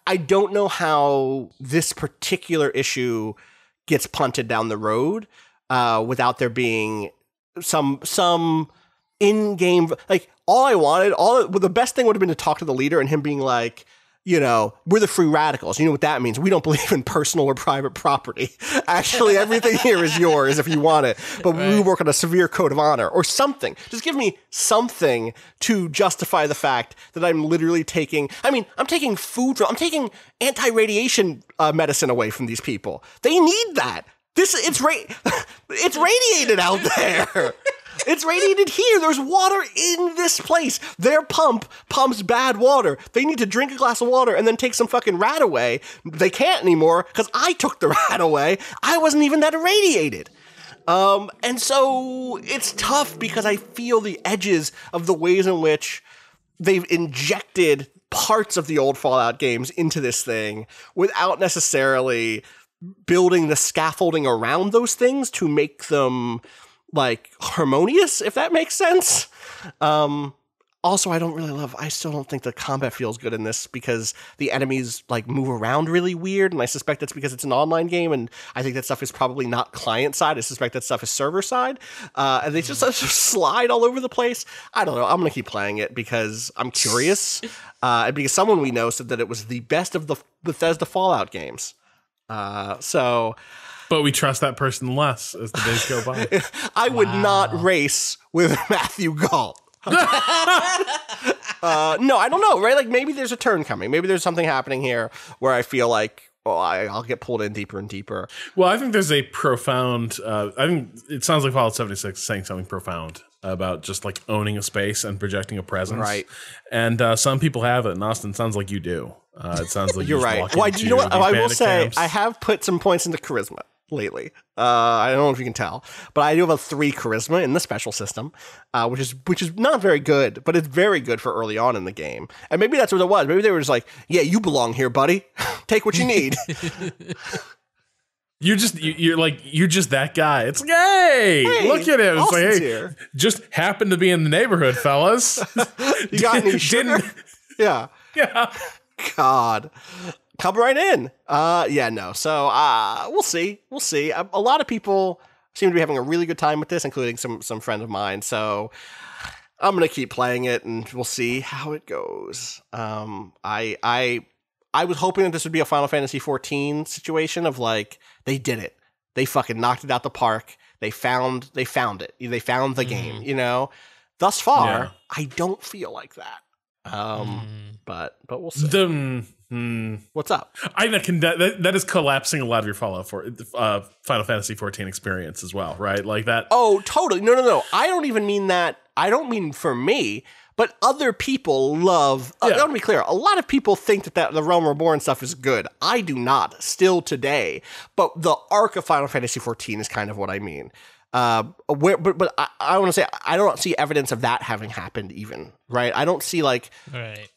I don't know how this particular issue gets punted down the road without there being some in-game, like the best thing would have been to talk to the leader and him being like, you know, we're the Free Radicals. You know what that means? We don't believe in personal or private property. Actually, everything here is yours if you want it. But we work on a severe code of honor or something. Just give me something to justify the fact that I'm literally taking food I'm taking anti-radiation medicine away from these people. They need that. It's radiated out there. It's radiated here. There's water in this place. Their pump pumps bad water. They need to drink a glass of water and then take some fucking rat away. They can't anymore because I took the rat away. I wasn't even that irradiated. And so it's tough because I feel the edges of the ways in which they've injected parts of the old Fallout games into this thing without necessarily building the scaffolding around those things to make them like harmonious, if that makes sense. Also, I still don't think the combat feels good in this because the enemies like move around really weird. And I suspect that's because it's an online game. And I think that stuff is probably not client side. I suspect that stuff is server side. And they just sort of slide all over the place. I don't know. I'm going to keep playing it because I'm curious. And because someone we know said that it was the best of the Bethesda Fallout games. But we trust that person less as the days go by. I would not race with Matthew Galt. No, I don't know, right? Like maybe there's a turn coming. Maybe there's something happening here where I feel like, I'll get pulled in deeper and deeper. Well, I think there's a profound, I think it sounds like Fallout 76 is saying something profound about just like owning a space and projecting a presence. Right. And some people have it, and Austin, sounds like you do. It sounds like you're right. Well, you know what? I will say camps. I have put some points into charisma lately. I don't know if you can tell, but I do have a 3 charisma in the special system, which is not very good, but it's very good for early on in the game. And maybe that's what it was. Maybe they were just like, yeah, you belong here, buddy. Take what you need. You're just that guy. It's like, hey, look at him. It's like, hey, here. Just happened to be in the neighborhood, fellas. You got any sugar? Yeah. God. Come right in. Yeah, no. So we'll see. We'll see. A lot of people seem to be having a really good time with this, including some friend of mine. So I'm gonna keep playing it, and we'll see how it goes. I was hoping that this would be a Final Fantasy XIV situation of like they did it. They fucking knocked it out the park. They found it. They found the game. You know. Thus far, I don't feel like that. But we'll see. What's up? I reckon that is collapsing a lot of your Fallout for Final Fantasy 14 experience as well, right? Like that. Oh, totally. No. I don't even mean that. I don't mean for me, but other people love. I want to be clear. A lot of people think that the Realm Reborn stuff is good. I do not. Still today, but the arc of Final Fantasy 14 is kind of what I mean. But I want to say I don't see evidence of that having happened even. Right. I don't see like. Right.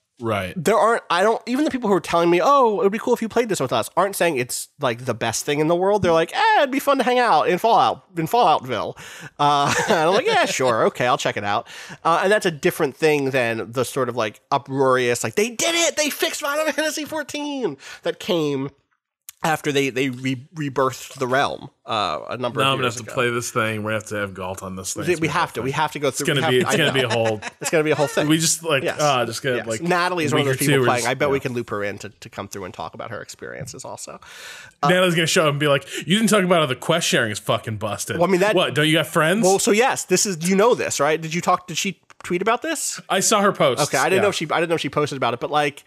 Even the people who are telling me, oh, it would be cool if you played this with us, aren't saying it's like the best thing in the world. They're like, it'd be fun to hang out in Falloutville. And I'm like, yeah, sure. Okay, I'll check it out. And that's a different thing than the sort of like uproarious, like they did it. They fixed Final Fantasy 14 that came after they rebirthed the realm a number of years ago. Now I'm gonna have to play this thing. We're gonna have to have Galt on this thing. We have to go through. It's gonna be a whole. It's gonna be a whole thing. We just like just gonna like Natalie is one of those people playing. I bet we can loop her in to come through and talk about her experiences also. Natalie's gonna show up and be like, "You didn't talk about how the quest sharing is fucking busted." Well, I mean what? Don't you got friends? Well, so yes, this is this, right? Did she tweet about this? I saw her post. Okay, I didn't know if she posted about it, but like.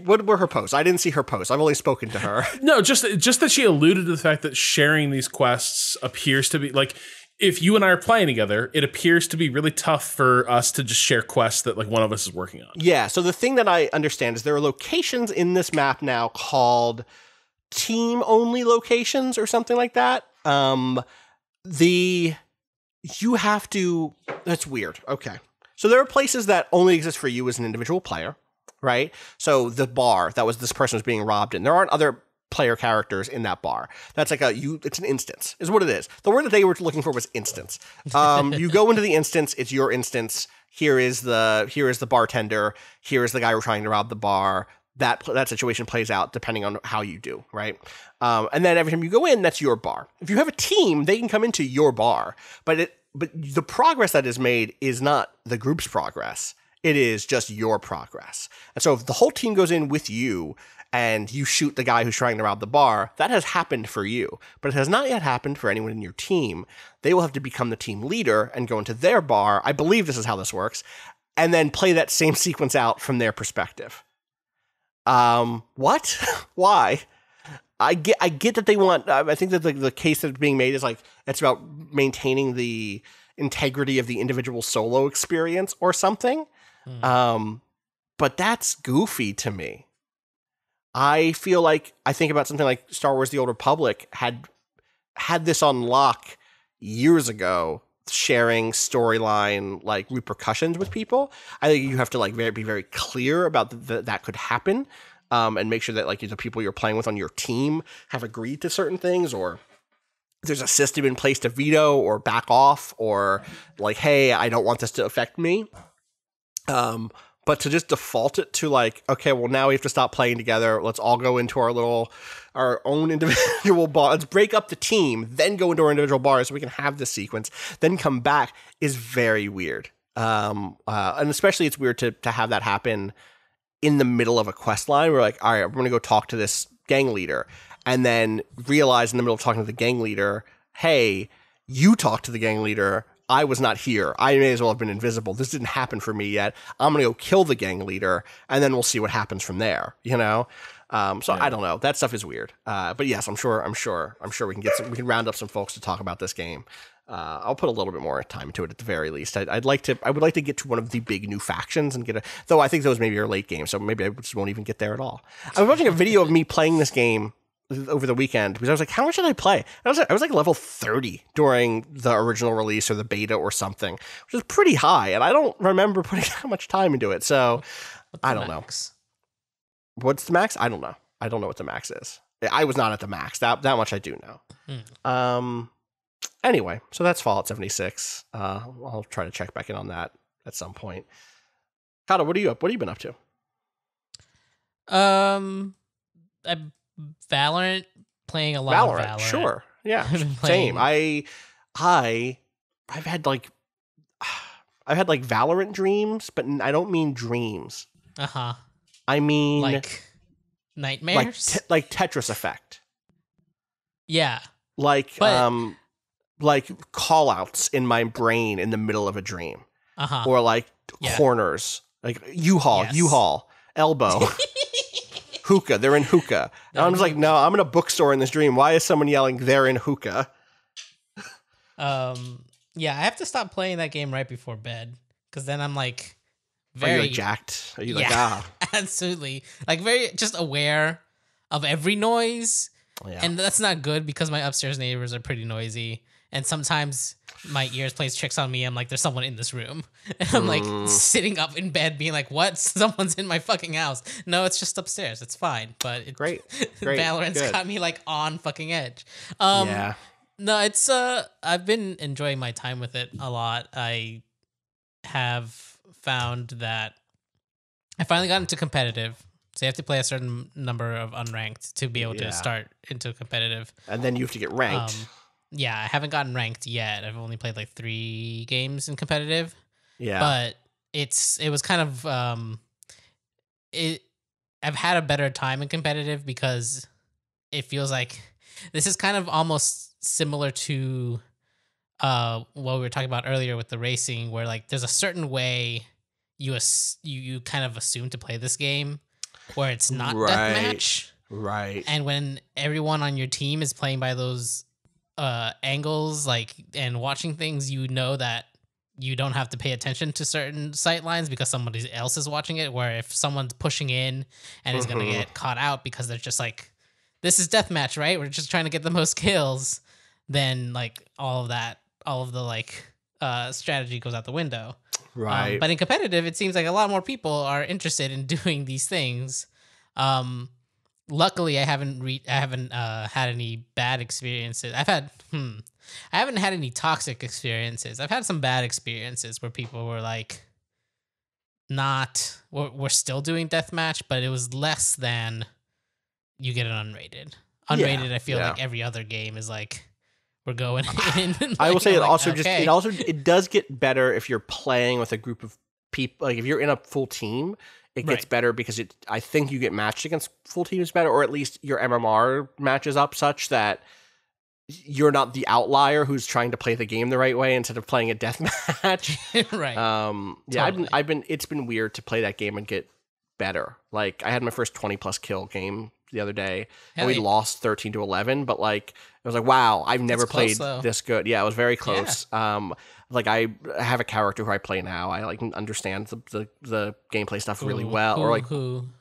What were her posts? I didn't see her posts. I've only spoken to her. No, just that she alluded to the fact that sharing these quests appears to be like, if you and I are playing together, it appears to be really tough for us to just share quests that like one of us is working on. Yeah. So the thing that I understand is there are locations in this map now called team only locations or something like that. That's weird. Okay. So there are places that only exist for you as an individual player. Right? So the bar that this person was being robbed in, there aren't other player characters in that bar. That's like it's an instance, is what it is. The word that they were looking for was instance. You go into the instance, it's your instance. Here is the bartender. Here is the guy who are trying to rob the bar. That situation plays out depending on how you do, right? And then every time you go in, that's your bar. If you have a team, they can come into your bar. But the progress that is made is not the group's progress. It is just your progress. And so if the whole team goes in with you and you shoot the guy who's trying to rob the bar, that has happened for you. But it has not yet happened for anyone in your team. They will have to become the team leader and go into their bar. I believe this is how this works. And then play that same sequence out from their perspective. What? Why? I get that they want... I think that the case that's being made is like, it's about maintaining the integrity of the individual solo experience or something. But that's goofy to me. I feel like I think about something like Star Wars: The Old Republic had had this on lock years ago, sharing storyline like repercussions with people. I think you have to like be very clear about that could happen, and make sure that like the people you're playing with on your team have agreed to certain things, or there's a system in place to veto or back off, or like, hey, I don't want this to affect me. But to just default it to like, okay, well now we have to stop playing together. Let's all go into our own individual bar. Let's break up the team, then go into our individual bars so we can have this sequence, then come back is very weird. And especially it's weird to have that happen in the middle of a quest line. We're like, all right, we're going to go talk to this gang leader, and then realize in the middle of talking to the gang leader, hey, you talked to the gang leader. I was not here. I may as well have been invisible. This didn't happen for me yet. I'm going to go kill the gang leader, and then we'll see what happens from there, you know? So I don't know. That stuff is weird. But yes, I'm sure we can round up some folks to talk about this game. I'll put a little bit more time into it at the very least. I would like to get to one of the big new factions and though I think those maybe are late game, so maybe I just won't even get there at all. I was watching a video of me playing this game over the weekend because I was like, how much did I play? I was like level 30 during the original release or the beta or something, which is pretty high, and I don't remember putting that much time into it. So I don't know. What's the max? I don't know. I don't know what the max is. I was not at the max. That much I do know. Anyway, so that's Fallout 76. I'll try to check back in on that at some point. Cado, what have you been up to? Valorant, playing a lot of Valorant. Sure. Yeah. Same. I've had like Valorant dreams, but I don't mean dreams. Uh-huh. I mean like nightmares? Like Tetris effect. Yeah. Like call outs in my brain in the middle of a dream. Uh-huh. Or like corners. Like U-Haul, elbow. Hookah. They're in hookah. And I'm just like, no, I'm in a bookstore in this dream. Why is someone yelling they're in hookah? Yeah, I have to stop playing that game right before bed, because then I'm like Are you like jacked? Are you like absolutely. Like very just aware of every noise. Yeah. And that's not good because my upstairs neighbors are pretty noisy. And sometimes my ears plays tricks on me. I'm like, there's someone in this room. And I'm like sitting up in bed being like, what? Someone's in my fucking house. No, it's just upstairs. It's fine. But great. Valorant's got me like on fucking edge. No, it's I've been enjoying my time with it a lot. I have found that I finally got into competitive. So you have to play a certain number of unranked to be able to start into competitive. And then you have to get ranked. Yeah, I haven't gotten ranked yet. I've only played like 3 games in competitive. Yeah. But it was kind of I've had a better time in competitive because it feels like this is kind of almost similar to what we were talking about earlier with the racing, where like there's a certain way you kind of assume to play this game where it's not deathmatch. Right. And when everyone on your team is playing by those angles, like, and watching things, you know that you don't have to pay attention to certain sight lines because somebody else is watching it. Where if someone's pushing in and is going to get caught out because they're just like, this is deathmatch, right? We're just trying to get the most kills. Then like all of the like strategy goes out the window. Right. But in competitive, it seems like a lot more people are interested in doing these things. Luckily, I haven't had any bad experiences. I haven't had any toxic experiences. I've had some bad experiences where people were like, we're still doing deathmatch, but it was less than you get an unrated. Unrated, I feel like every other game is like, we're going in. I will say it does get better if you're playing with a group of people. Like if you're in a full team, it gets better because I think you get matched against full teams better, or at least your MMR matches up such that you're not the outlier who's trying to play the game the right way instead of playing a deathmatch. Right. Totally. It's been weird to play that game and get better. Like I had my first 20+ kill game the other day, and we lost 13-11, but like it was like, wow, I've never played this good. Yeah, it was very close. Yeah. Like I have a character who I play now. I like understand the gameplay stuff really well.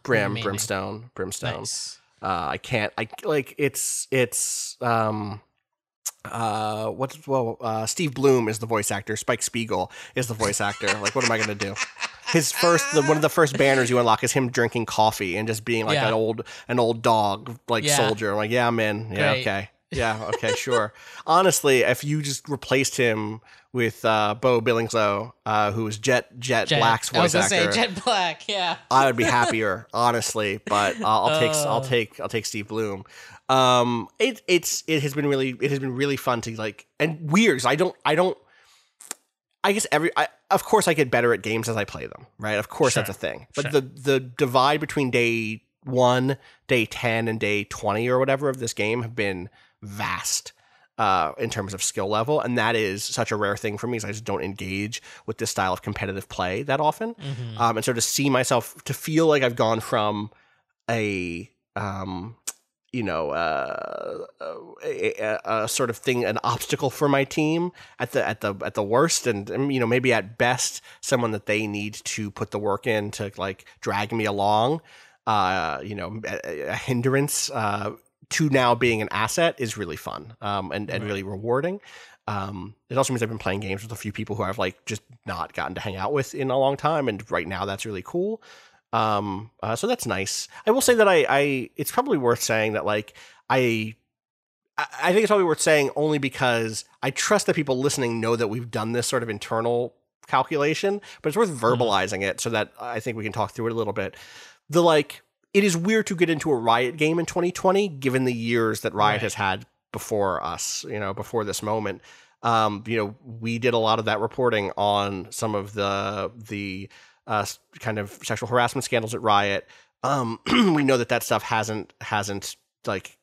Brimstone. Nice. I can't. I like it's. Steve Bloom is the voice actor. Spike Spiegel is the voice actor. Like, what am I gonna do? His one of the first banners you unlock is him drinking coffee and just being like an old dog, like soldier. I'm like, yeah, I'm in. Yeah, Great. okay. Yeah, okay, sure. Honestly, if you just replaced him with Bo Billingsley, who was Jet Black's voice actor, I was gonna say Jet Black. Yeah, I would be happier, honestly. But I'll take Steve Bloom. It has been really fun to like, and weird. 'Cause I guess of course I get better at games as I play them, right? Of course that's a thing. But the divide between day 1, day 10, and day 20 or whatever of this game have been vast in terms of skill level, and that is such a rare thing for me, because I just don't engage with this style of competitive play that often. And so to see myself, to feel like I've gone from a sort of thing, an obstacle for my team at the worst, and maybe at best someone that they need to put the work in to like drag me along, a hindrance, to now being an asset is really fun, and really rewarding. It also means I've been playing games with a few people who I've like just not gotten to hang out with in a long time, and right now that's really cool. So that's nice. I will say that it's probably worth saying that like I think it's probably worth saying only because I trust that people listening know that we've done this sort of internal calculation, but it's worth verbalizing it so that I think we can talk through it a little bit. It is weird to get into a Riot game in 2020, given the years that Riot has had before us, before this moment. We did a lot of that reporting on some of the kind of sexual harassment scandals at Riot. We know that stuff hasn't like,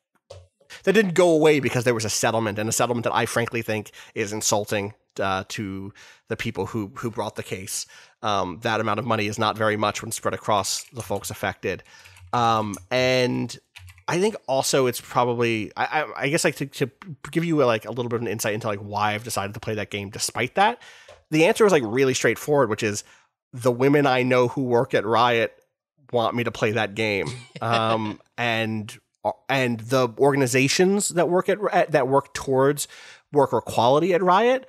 that didn't go away because there was a settlement, and a settlement that I frankly think is insulting to the people who brought the case. That amount of money is not very much when spread across the folks affected. And I think also it's probably, I guess like to give you a little bit of an insight into like why I've decided to play that game despite that, the answer is like really straightforward, which is the women I know who work at Riot want me to play that game. And the organizations that work towards worker equality at Riot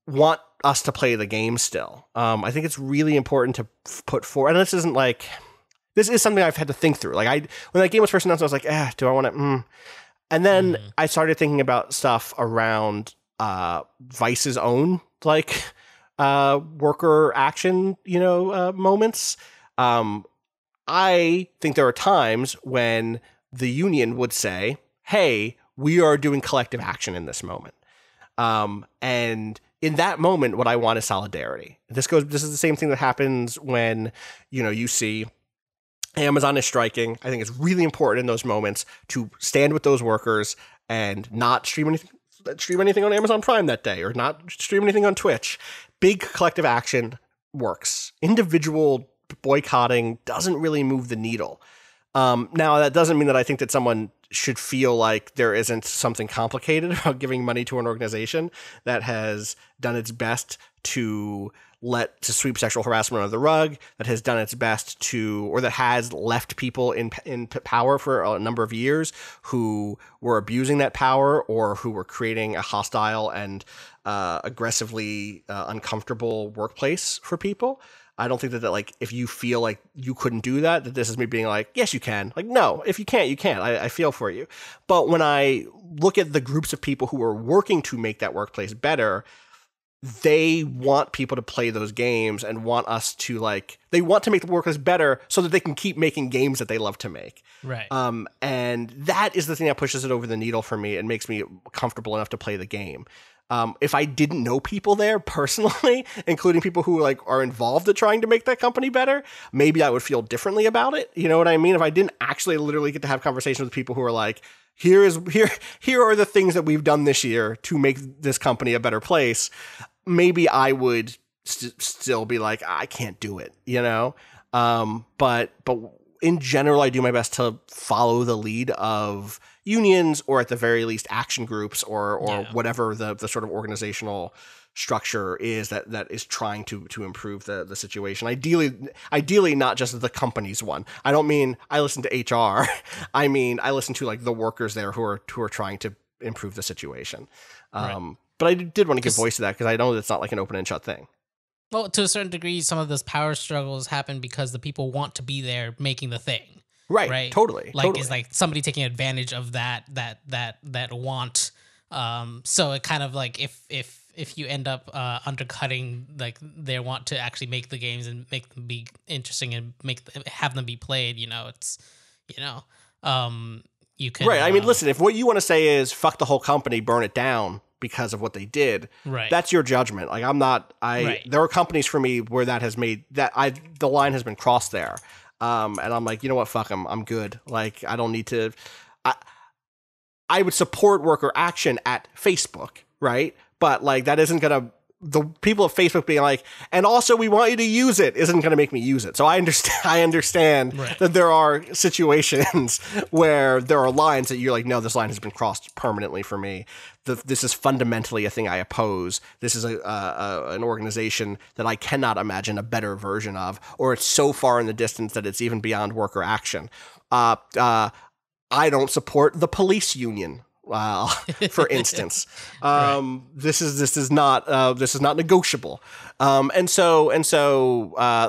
want us to play the game still. I think it's really important to put forward, and this is something I've had to think through. Like when that game was first announced, I was like, do I want to? And then I started thinking about stuff around Vice's own worker action, moments. I think there are times when the union would say, hey, we are doing collective action in this moment. And in that moment, what I want is solidarity. This is the same thing that happens when, you see Amazon is striking. I think it's really important in those moments to stand with those workers and not stream anything on Amazon Prime that day, or not stream anything on Twitch. Big collective action works. Individual boycotting doesn't really move the needle. Now, that doesn't mean that I think that someone should feel like there isn't something complicated about giving money to an organization that has done its best to sweep sexual harassment under the rug, that has done its best or that has left people in power for a number of years who were abusing that power, or who were creating a hostile and aggressively uncomfortable workplace for people. I don't think that if you feel like you couldn't do that this is me being like, yes, you can. Like, no, if you can't, you can't. I feel for you. But when I look at the groups of people who are working to make that workplace better, they want people to play those games and want us to they want to make the workplace better so that they can keep making games that they love to make. Right. And that is the thing that pushes it over the needle for me and makes me comfortable enough to play the game. If I didn't know people there personally, including people who are involved in trying to make that company better, maybe I would feel differently about it. You know what I mean? If I didn't actually literally get to have conversations with people who are like, here are the things that we've done this year to make this company a better place, maybe I would still be like, I can't do it, But in general, I do my best to follow the lead of unions, or at the very least action groups, or whatever the sort of organizational structure is that is trying to improve the situation. Ideally not just the company's one. I don't mean I listen to HR. I mean I listen to the workers there who are trying to improve the situation. Right. But I did want to give voice to that because I know it's not like an open and shut thing. Well, to a certain degree, some of those power struggles happen because the people want to be there making the thing. Right. Totally. Like totally. it's like somebody taking advantage of that want. So it kind of like if you end up undercutting like their want to actually make the games and make them be interesting and have them be played, it's you can right. I mean, listen, if what you want to say is fuck the whole company, burn it down because of what they did, right, that's your judgment. Like there are companies for me where that has made the line has been crossed there. And I'm like, you know what? Fuck them. I'm good. Like, I don't need to. I would support worker action at Facebook, right? But like, that isn't gonna. The people at Facebook being like, and also we want you to use it, isn't going to make me use it. So I understand right, that there are situations where there are lines that you're like, no, this line has been crossed permanently for me. This is fundamentally a thing I oppose. This is an organization that I cannot imagine a better version of, or it's so far in the distance that it's even beyond worker action. I don't support the police union. For instance, right. this is not negotiable. And so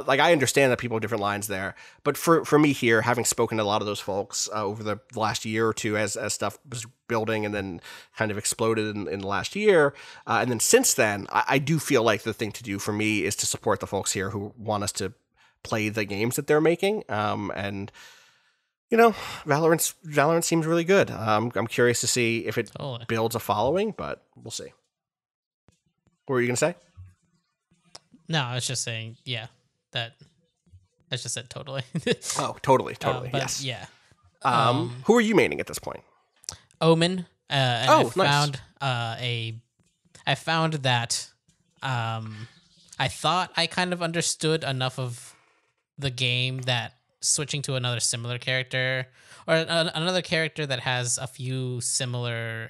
like I understand that people have different lines there, but for me here, having spoken to a lot of those folks over the last year or two as stuff was building and then kind of exploded in the last year, and then since then, I do feel like the thing to do for me is to support the folks here who want us to play the games that they're making, and. Valorant seems really good. I'm curious to see if it builds a following, but we'll see. What were you going to say? No, I was just saying, yeah, I just said totally. Oh, totally. But yes. Yeah. Who are you maining at this point? Omen. And nice. I found that I thought I kind of understood enough of the game that switching to another similar character or another character that has a few similar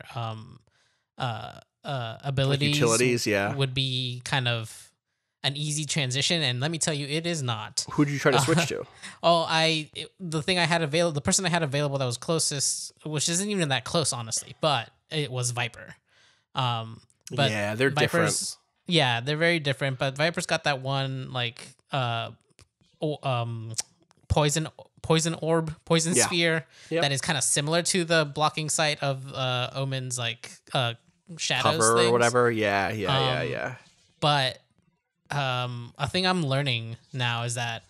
abilities, like utilities, would be kind of an easy transition. And let me tell you, it is not. Who did you try to switch to? The person I had available that was closest, which isn't even that close, honestly, but it was Viper. But yeah, they're different. Yeah, they're very different. But Viper's got that one like poison orb, poison sphere that is kind of similar to the blocking sight of Omen's like shadows cover things. Or whatever. Yeah. But a thing I'm learning now is that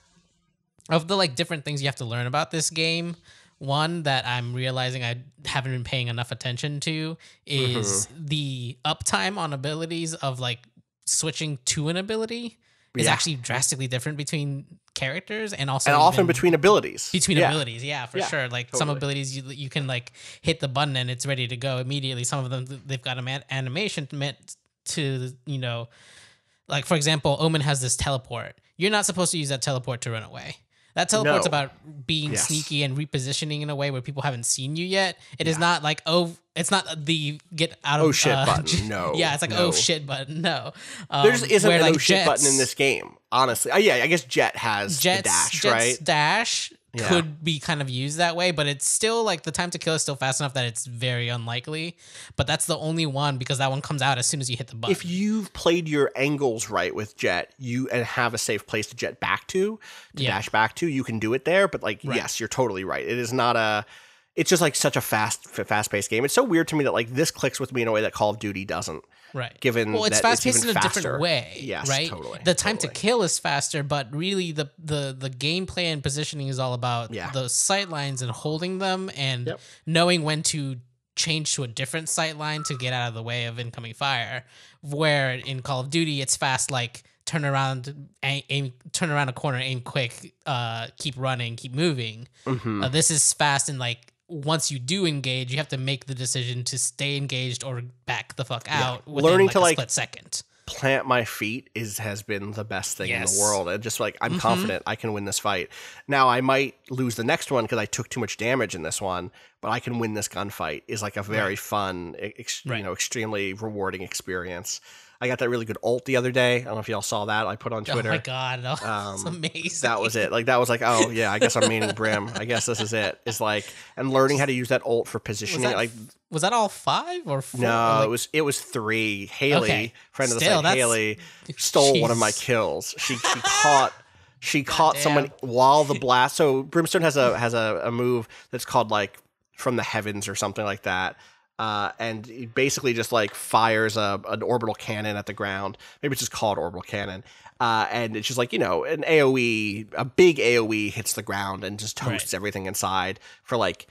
of the like different things you have to learn about this game, one that I'm realizing I haven't been paying enough attention to is the uptime on abilities of like switching to an ability is actually drastically different between characters and also often between abilities. Abilities, for sure. Like totally. some abilities you can like hit the button and it's ready to go immediately. Some of them they've got an animation meant to, like for example, Omen has this teleport. You're not supposed to use that teleport to run away. That teleport's about being sneaky and repositioning in a way where people haven't seen you yet. It is not like, it's not the get out of shit button. No. Yeah, it's like, no. Shit button. No. There just isn't an like shit button in this game, honestly. I guess Jet has the dash, right? Jet's dash could be kind of used that way, but it's still like the time to kill is still fast enough that it's very unlikely. But that's the only one because that one comes out as soon as you hit the button. If you've played your angles right with Jet, and have a safe place to jet back to dash back to, you can do it there. But like, yes, you're totally right. It is not it's just like such a fast-paced game. It's so weird to me that like this clicks with me in a way that Call of Duty doesn't. Right. Given it's that fast-paced it's in a faster. different way. Yes, right? Totally. The time to kill is faster, but really the gameplay and positioning is all about the sight lines and holding them and knowing when to change to a different sight line to get out of the way of incoming fire. Where in Call of Duty, it's fast, like turn around a corner, aim quick, keep running, keep moving. Mm-hmm. This is fast and like once you do engage, you have to make the decision to stay engaged or back the fuck out within Learning like to a like split second. Plant my feet has been the best thing in the world. And just like, I'm confident I can win this fight. Now I might lose the next one because I took too much damage in this one, but I can win this gunfight is like a very fun, extremely rewarding experience. I got that really good ult the other day. I don't know if y'all saw that. I put on Twitter. Oh my god, that's amazing. That was it. Like that was like, oh yeah, I guess I'm maining Brim. I guess this is it. It's like, and learning how to use that ult for positioning. Was that all 5 or 4? No, it was 3. Haley, friend of the site, Haley stole one of my kills. She caught someone while the blast. So Brimstone has a move that's called like from the heavens or something like that. And he basically just like fires an orbital cannon at the ground. Maybe it's just called orbital cannon. And it's just like, an AoE, a big AoE hits the ground and just toasts everything inside for like,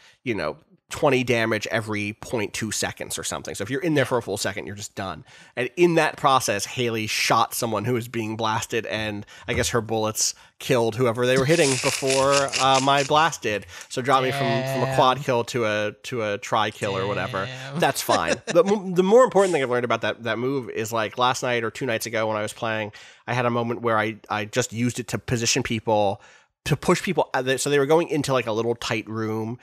20 damage every 0.2 seconds or something. So if you're in there for a full second, you're just done. And in that process, Haley shot someone who was being blasted, and I guess her bullets killed whoever they were hitting before my blast did. So dropped me from a quad kill to a tri kill or whatever. That's fine. The more important thing I've learned about that move is like last night or 2 nights ago when I was playing, I had a moment where I just used it to position people, to push people. So they were going into like a little tight room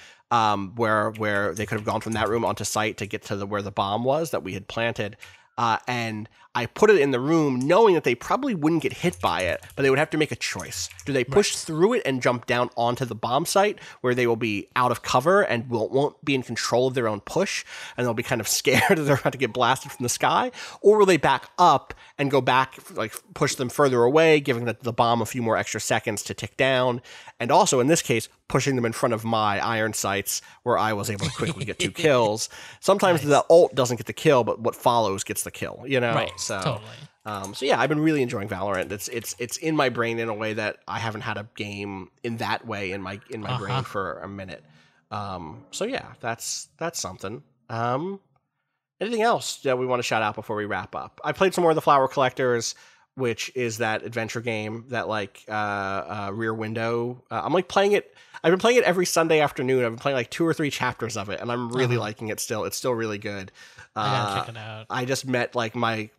where they could have gone from that room onto site to get to where the bomb was that we had planted. And I put it in the room knowing that they probably wouldn't get hit by it, but they would have to make a choice. Do they push through it and jump down onto the bomb site where they will be out of cover and won't be in control of their own push, and they'll be kind of scared that they're about to get blasted from the sky? Or will they back up and go back, like push them further away, giving the bomb a few more extra seconds to tick down? And also, in this case, pushing them in front of my iron sights where I was able to quickly get 2 kills. Sometimes the ult doesn't get the kill, but what follows gets the kill, Right, So, totally. So yeah, I've been really enjoying Valorant. It's in my brain in a way that I haven't had a game in that way in my brain for a minute. So yeah, that's something. Anything else that we want to shout out before we wrap up? I played some more of the Flower Collectors, which is that adventure game that like Rear Window. I'm like playing it. I've been playing it every Sunday afternoon. I've been playing like 2 or 3 chapters of it, and I'm really liking it still. It's still really good. I gotta check it out. I just met like my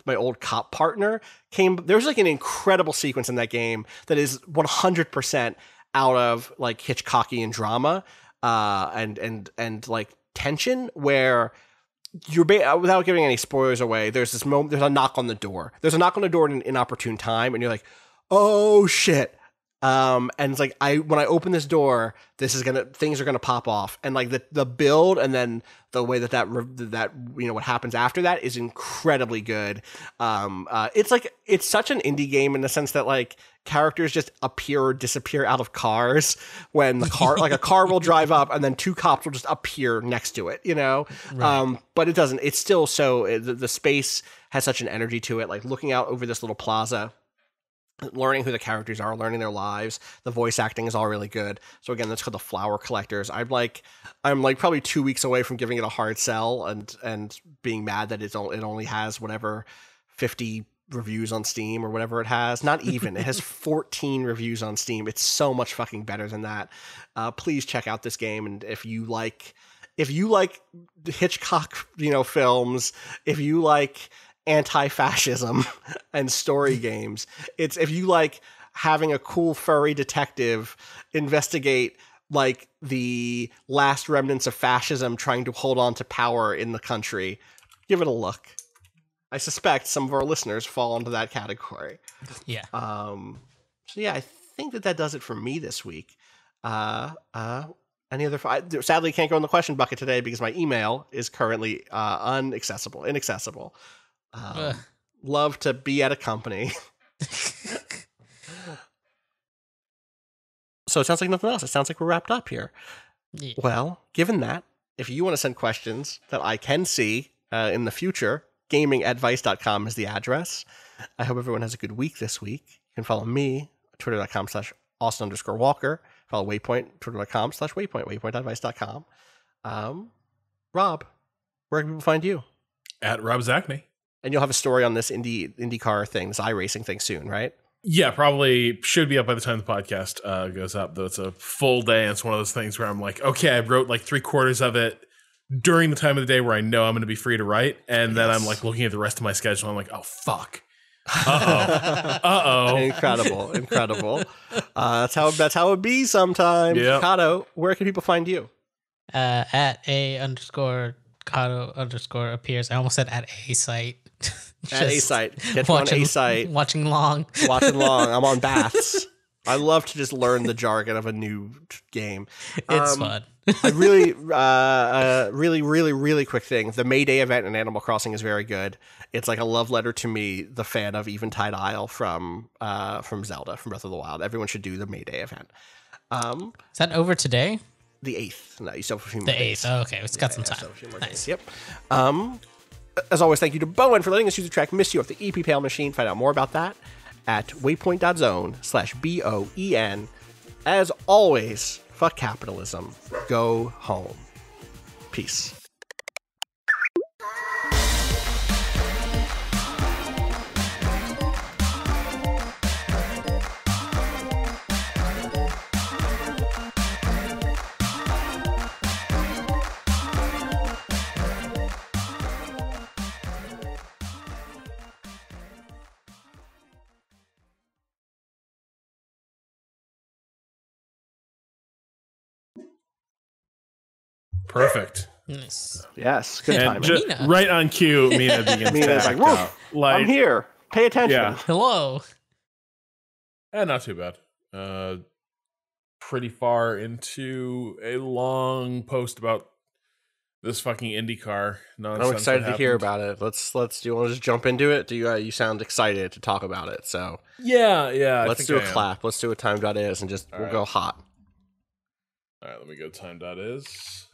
old cop partner came. There's like an incredible sequence in that game that is 100% out of like Hitchcockian drama, and like tension where you're without giving any spoilers away. There's this moment. There's a knock on the door. There's a knock on the door at an inopportune time, and you're like, oh shit. And it's like when I open this door, things are gonna pop off, and like the build, and then the way that what happens after that is incredibly good. It's such an indie game in the sense that like characters just appear or disappear out of cars when the car like a car will drive up and then 2 cops will just appear next to it, Right. But it doesn't. It's still the space has such an energy to it. Like looking out over this little plaza, learning who the characters are, learning their lives. The voice acting is all really good. So again, that's called the Flower Collectors. I'm like probably 2 weeks away from giving it a hard sell and being mad that it only has whatever 50 reviews on Steam or whatever it has. Not even. It has 14 reviews on Steam. It's so much fucking better than that. Please check out this game, and if you like Hitchcock, films, if you like anti-fascism and story games, if you like having a cool furry detective investigate like the last remnants of fascism trying to hold on to power in the country, give it a look. I suspect some of our listeners fall into that category. Yeah. So yeah, I think that does it for me this week. Any other? Sadly, can't go in the question bucket today because my email is currently inaccessible. Love to be at a company. So it sounds like nothing else. It sounds like we're wrapped up here. Yeah. Well, given that, if you want to send questions that I can see in the future, gaming@vice.com is the address. I hope everyone has a good week this week. You can follow me at twitter.com/Austin_Walker. Follow Waypoint, twitter.com/Waypoint, waypoint.vice.com. Rob, where can people find you? At Rob Zachney. And you'll have a story on this Indycar thing, this iRacing thing soon, right? Yeah, probably should be up by the time the podcast goes up, though it's a full day. And it's one of those things where I'm like, okay, I wrote like 3/4 of it during the time of the day where I know I'm going to be free to write. And then I'm like looking at the rest of my schedule. I'm like, oh, fuck. Uh-oh. Incredible. That's how it be sometimes. Yep. Cado, where can people find you? At @A_Cado_ appears. I almost said at a site. At A site. Catch me on A site. Watching long. Watching long. I'm on Baths. I love to just learn the jargon of a new game. It's fun. I really, really quick thing. The May Day event in Animal Crossing is very good. It's like a love letter to me, the fan of Eventide Isle from Zelda, from Breath of the Wild. Everyone should do the May Day event. Is that over today? The 8th. No, you still have a few more The days. 8th. Oh, okay, it's got some time. So a few more Nice. days. Yep. As always, thank you to Bowen for letting us use the track Miss You off the EP Pale Machine. Find out more about that at waypoint.zone/BOEN. As always, fuck capitalism. Go home. Peace. Perfect. Nice. Yes, good And timing. right on cue, Mina begins Mina's to like, act "Woof, out. Like, I'm here. Pay attention." Yeah. Hello. Not too bad. Pretty far into a long post about this fucking IndyCar nonsense. I'm excited that to hear happened. about it. Let's. Do you want to just jump into it? Do you sound excited to talk about it? So Yeah. let's do a clap. Let's do a time.is and just we'll go hot. All right, let me go time.is.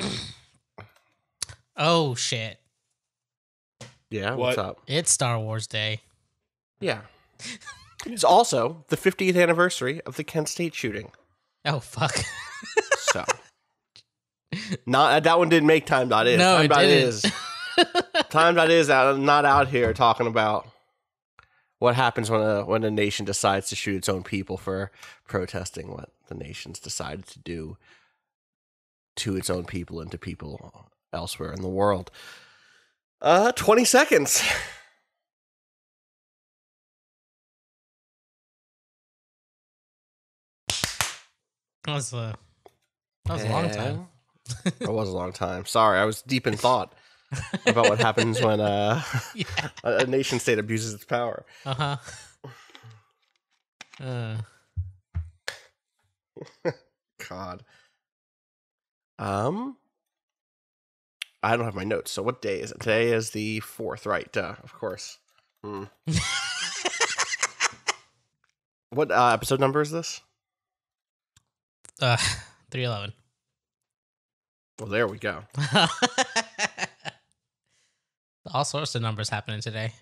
Oh shit! Yeah, What? what's up? It's Star Wars Day. Yeah. It's also the 50th anniversary of the Kent State shooting. Oh fuck! So, not that one didn't make time.is. No, it time.is. didn't. Time.is not out here talking about what happens when a nation decides to shoot its own people for protesting what the nation's decided to do to its own people and to people elsewhere in the world. 20 seconds. That was a long time. It was a long time. Sorry, I was deep in thought about what happens when a nation state abuses its power. Uh-huh. God. I don't have my notes. So what day is it? Today is the 4th, right? Duh, of course. What episode number is this? 311. Well, there we go. All sorts of numbers happening today.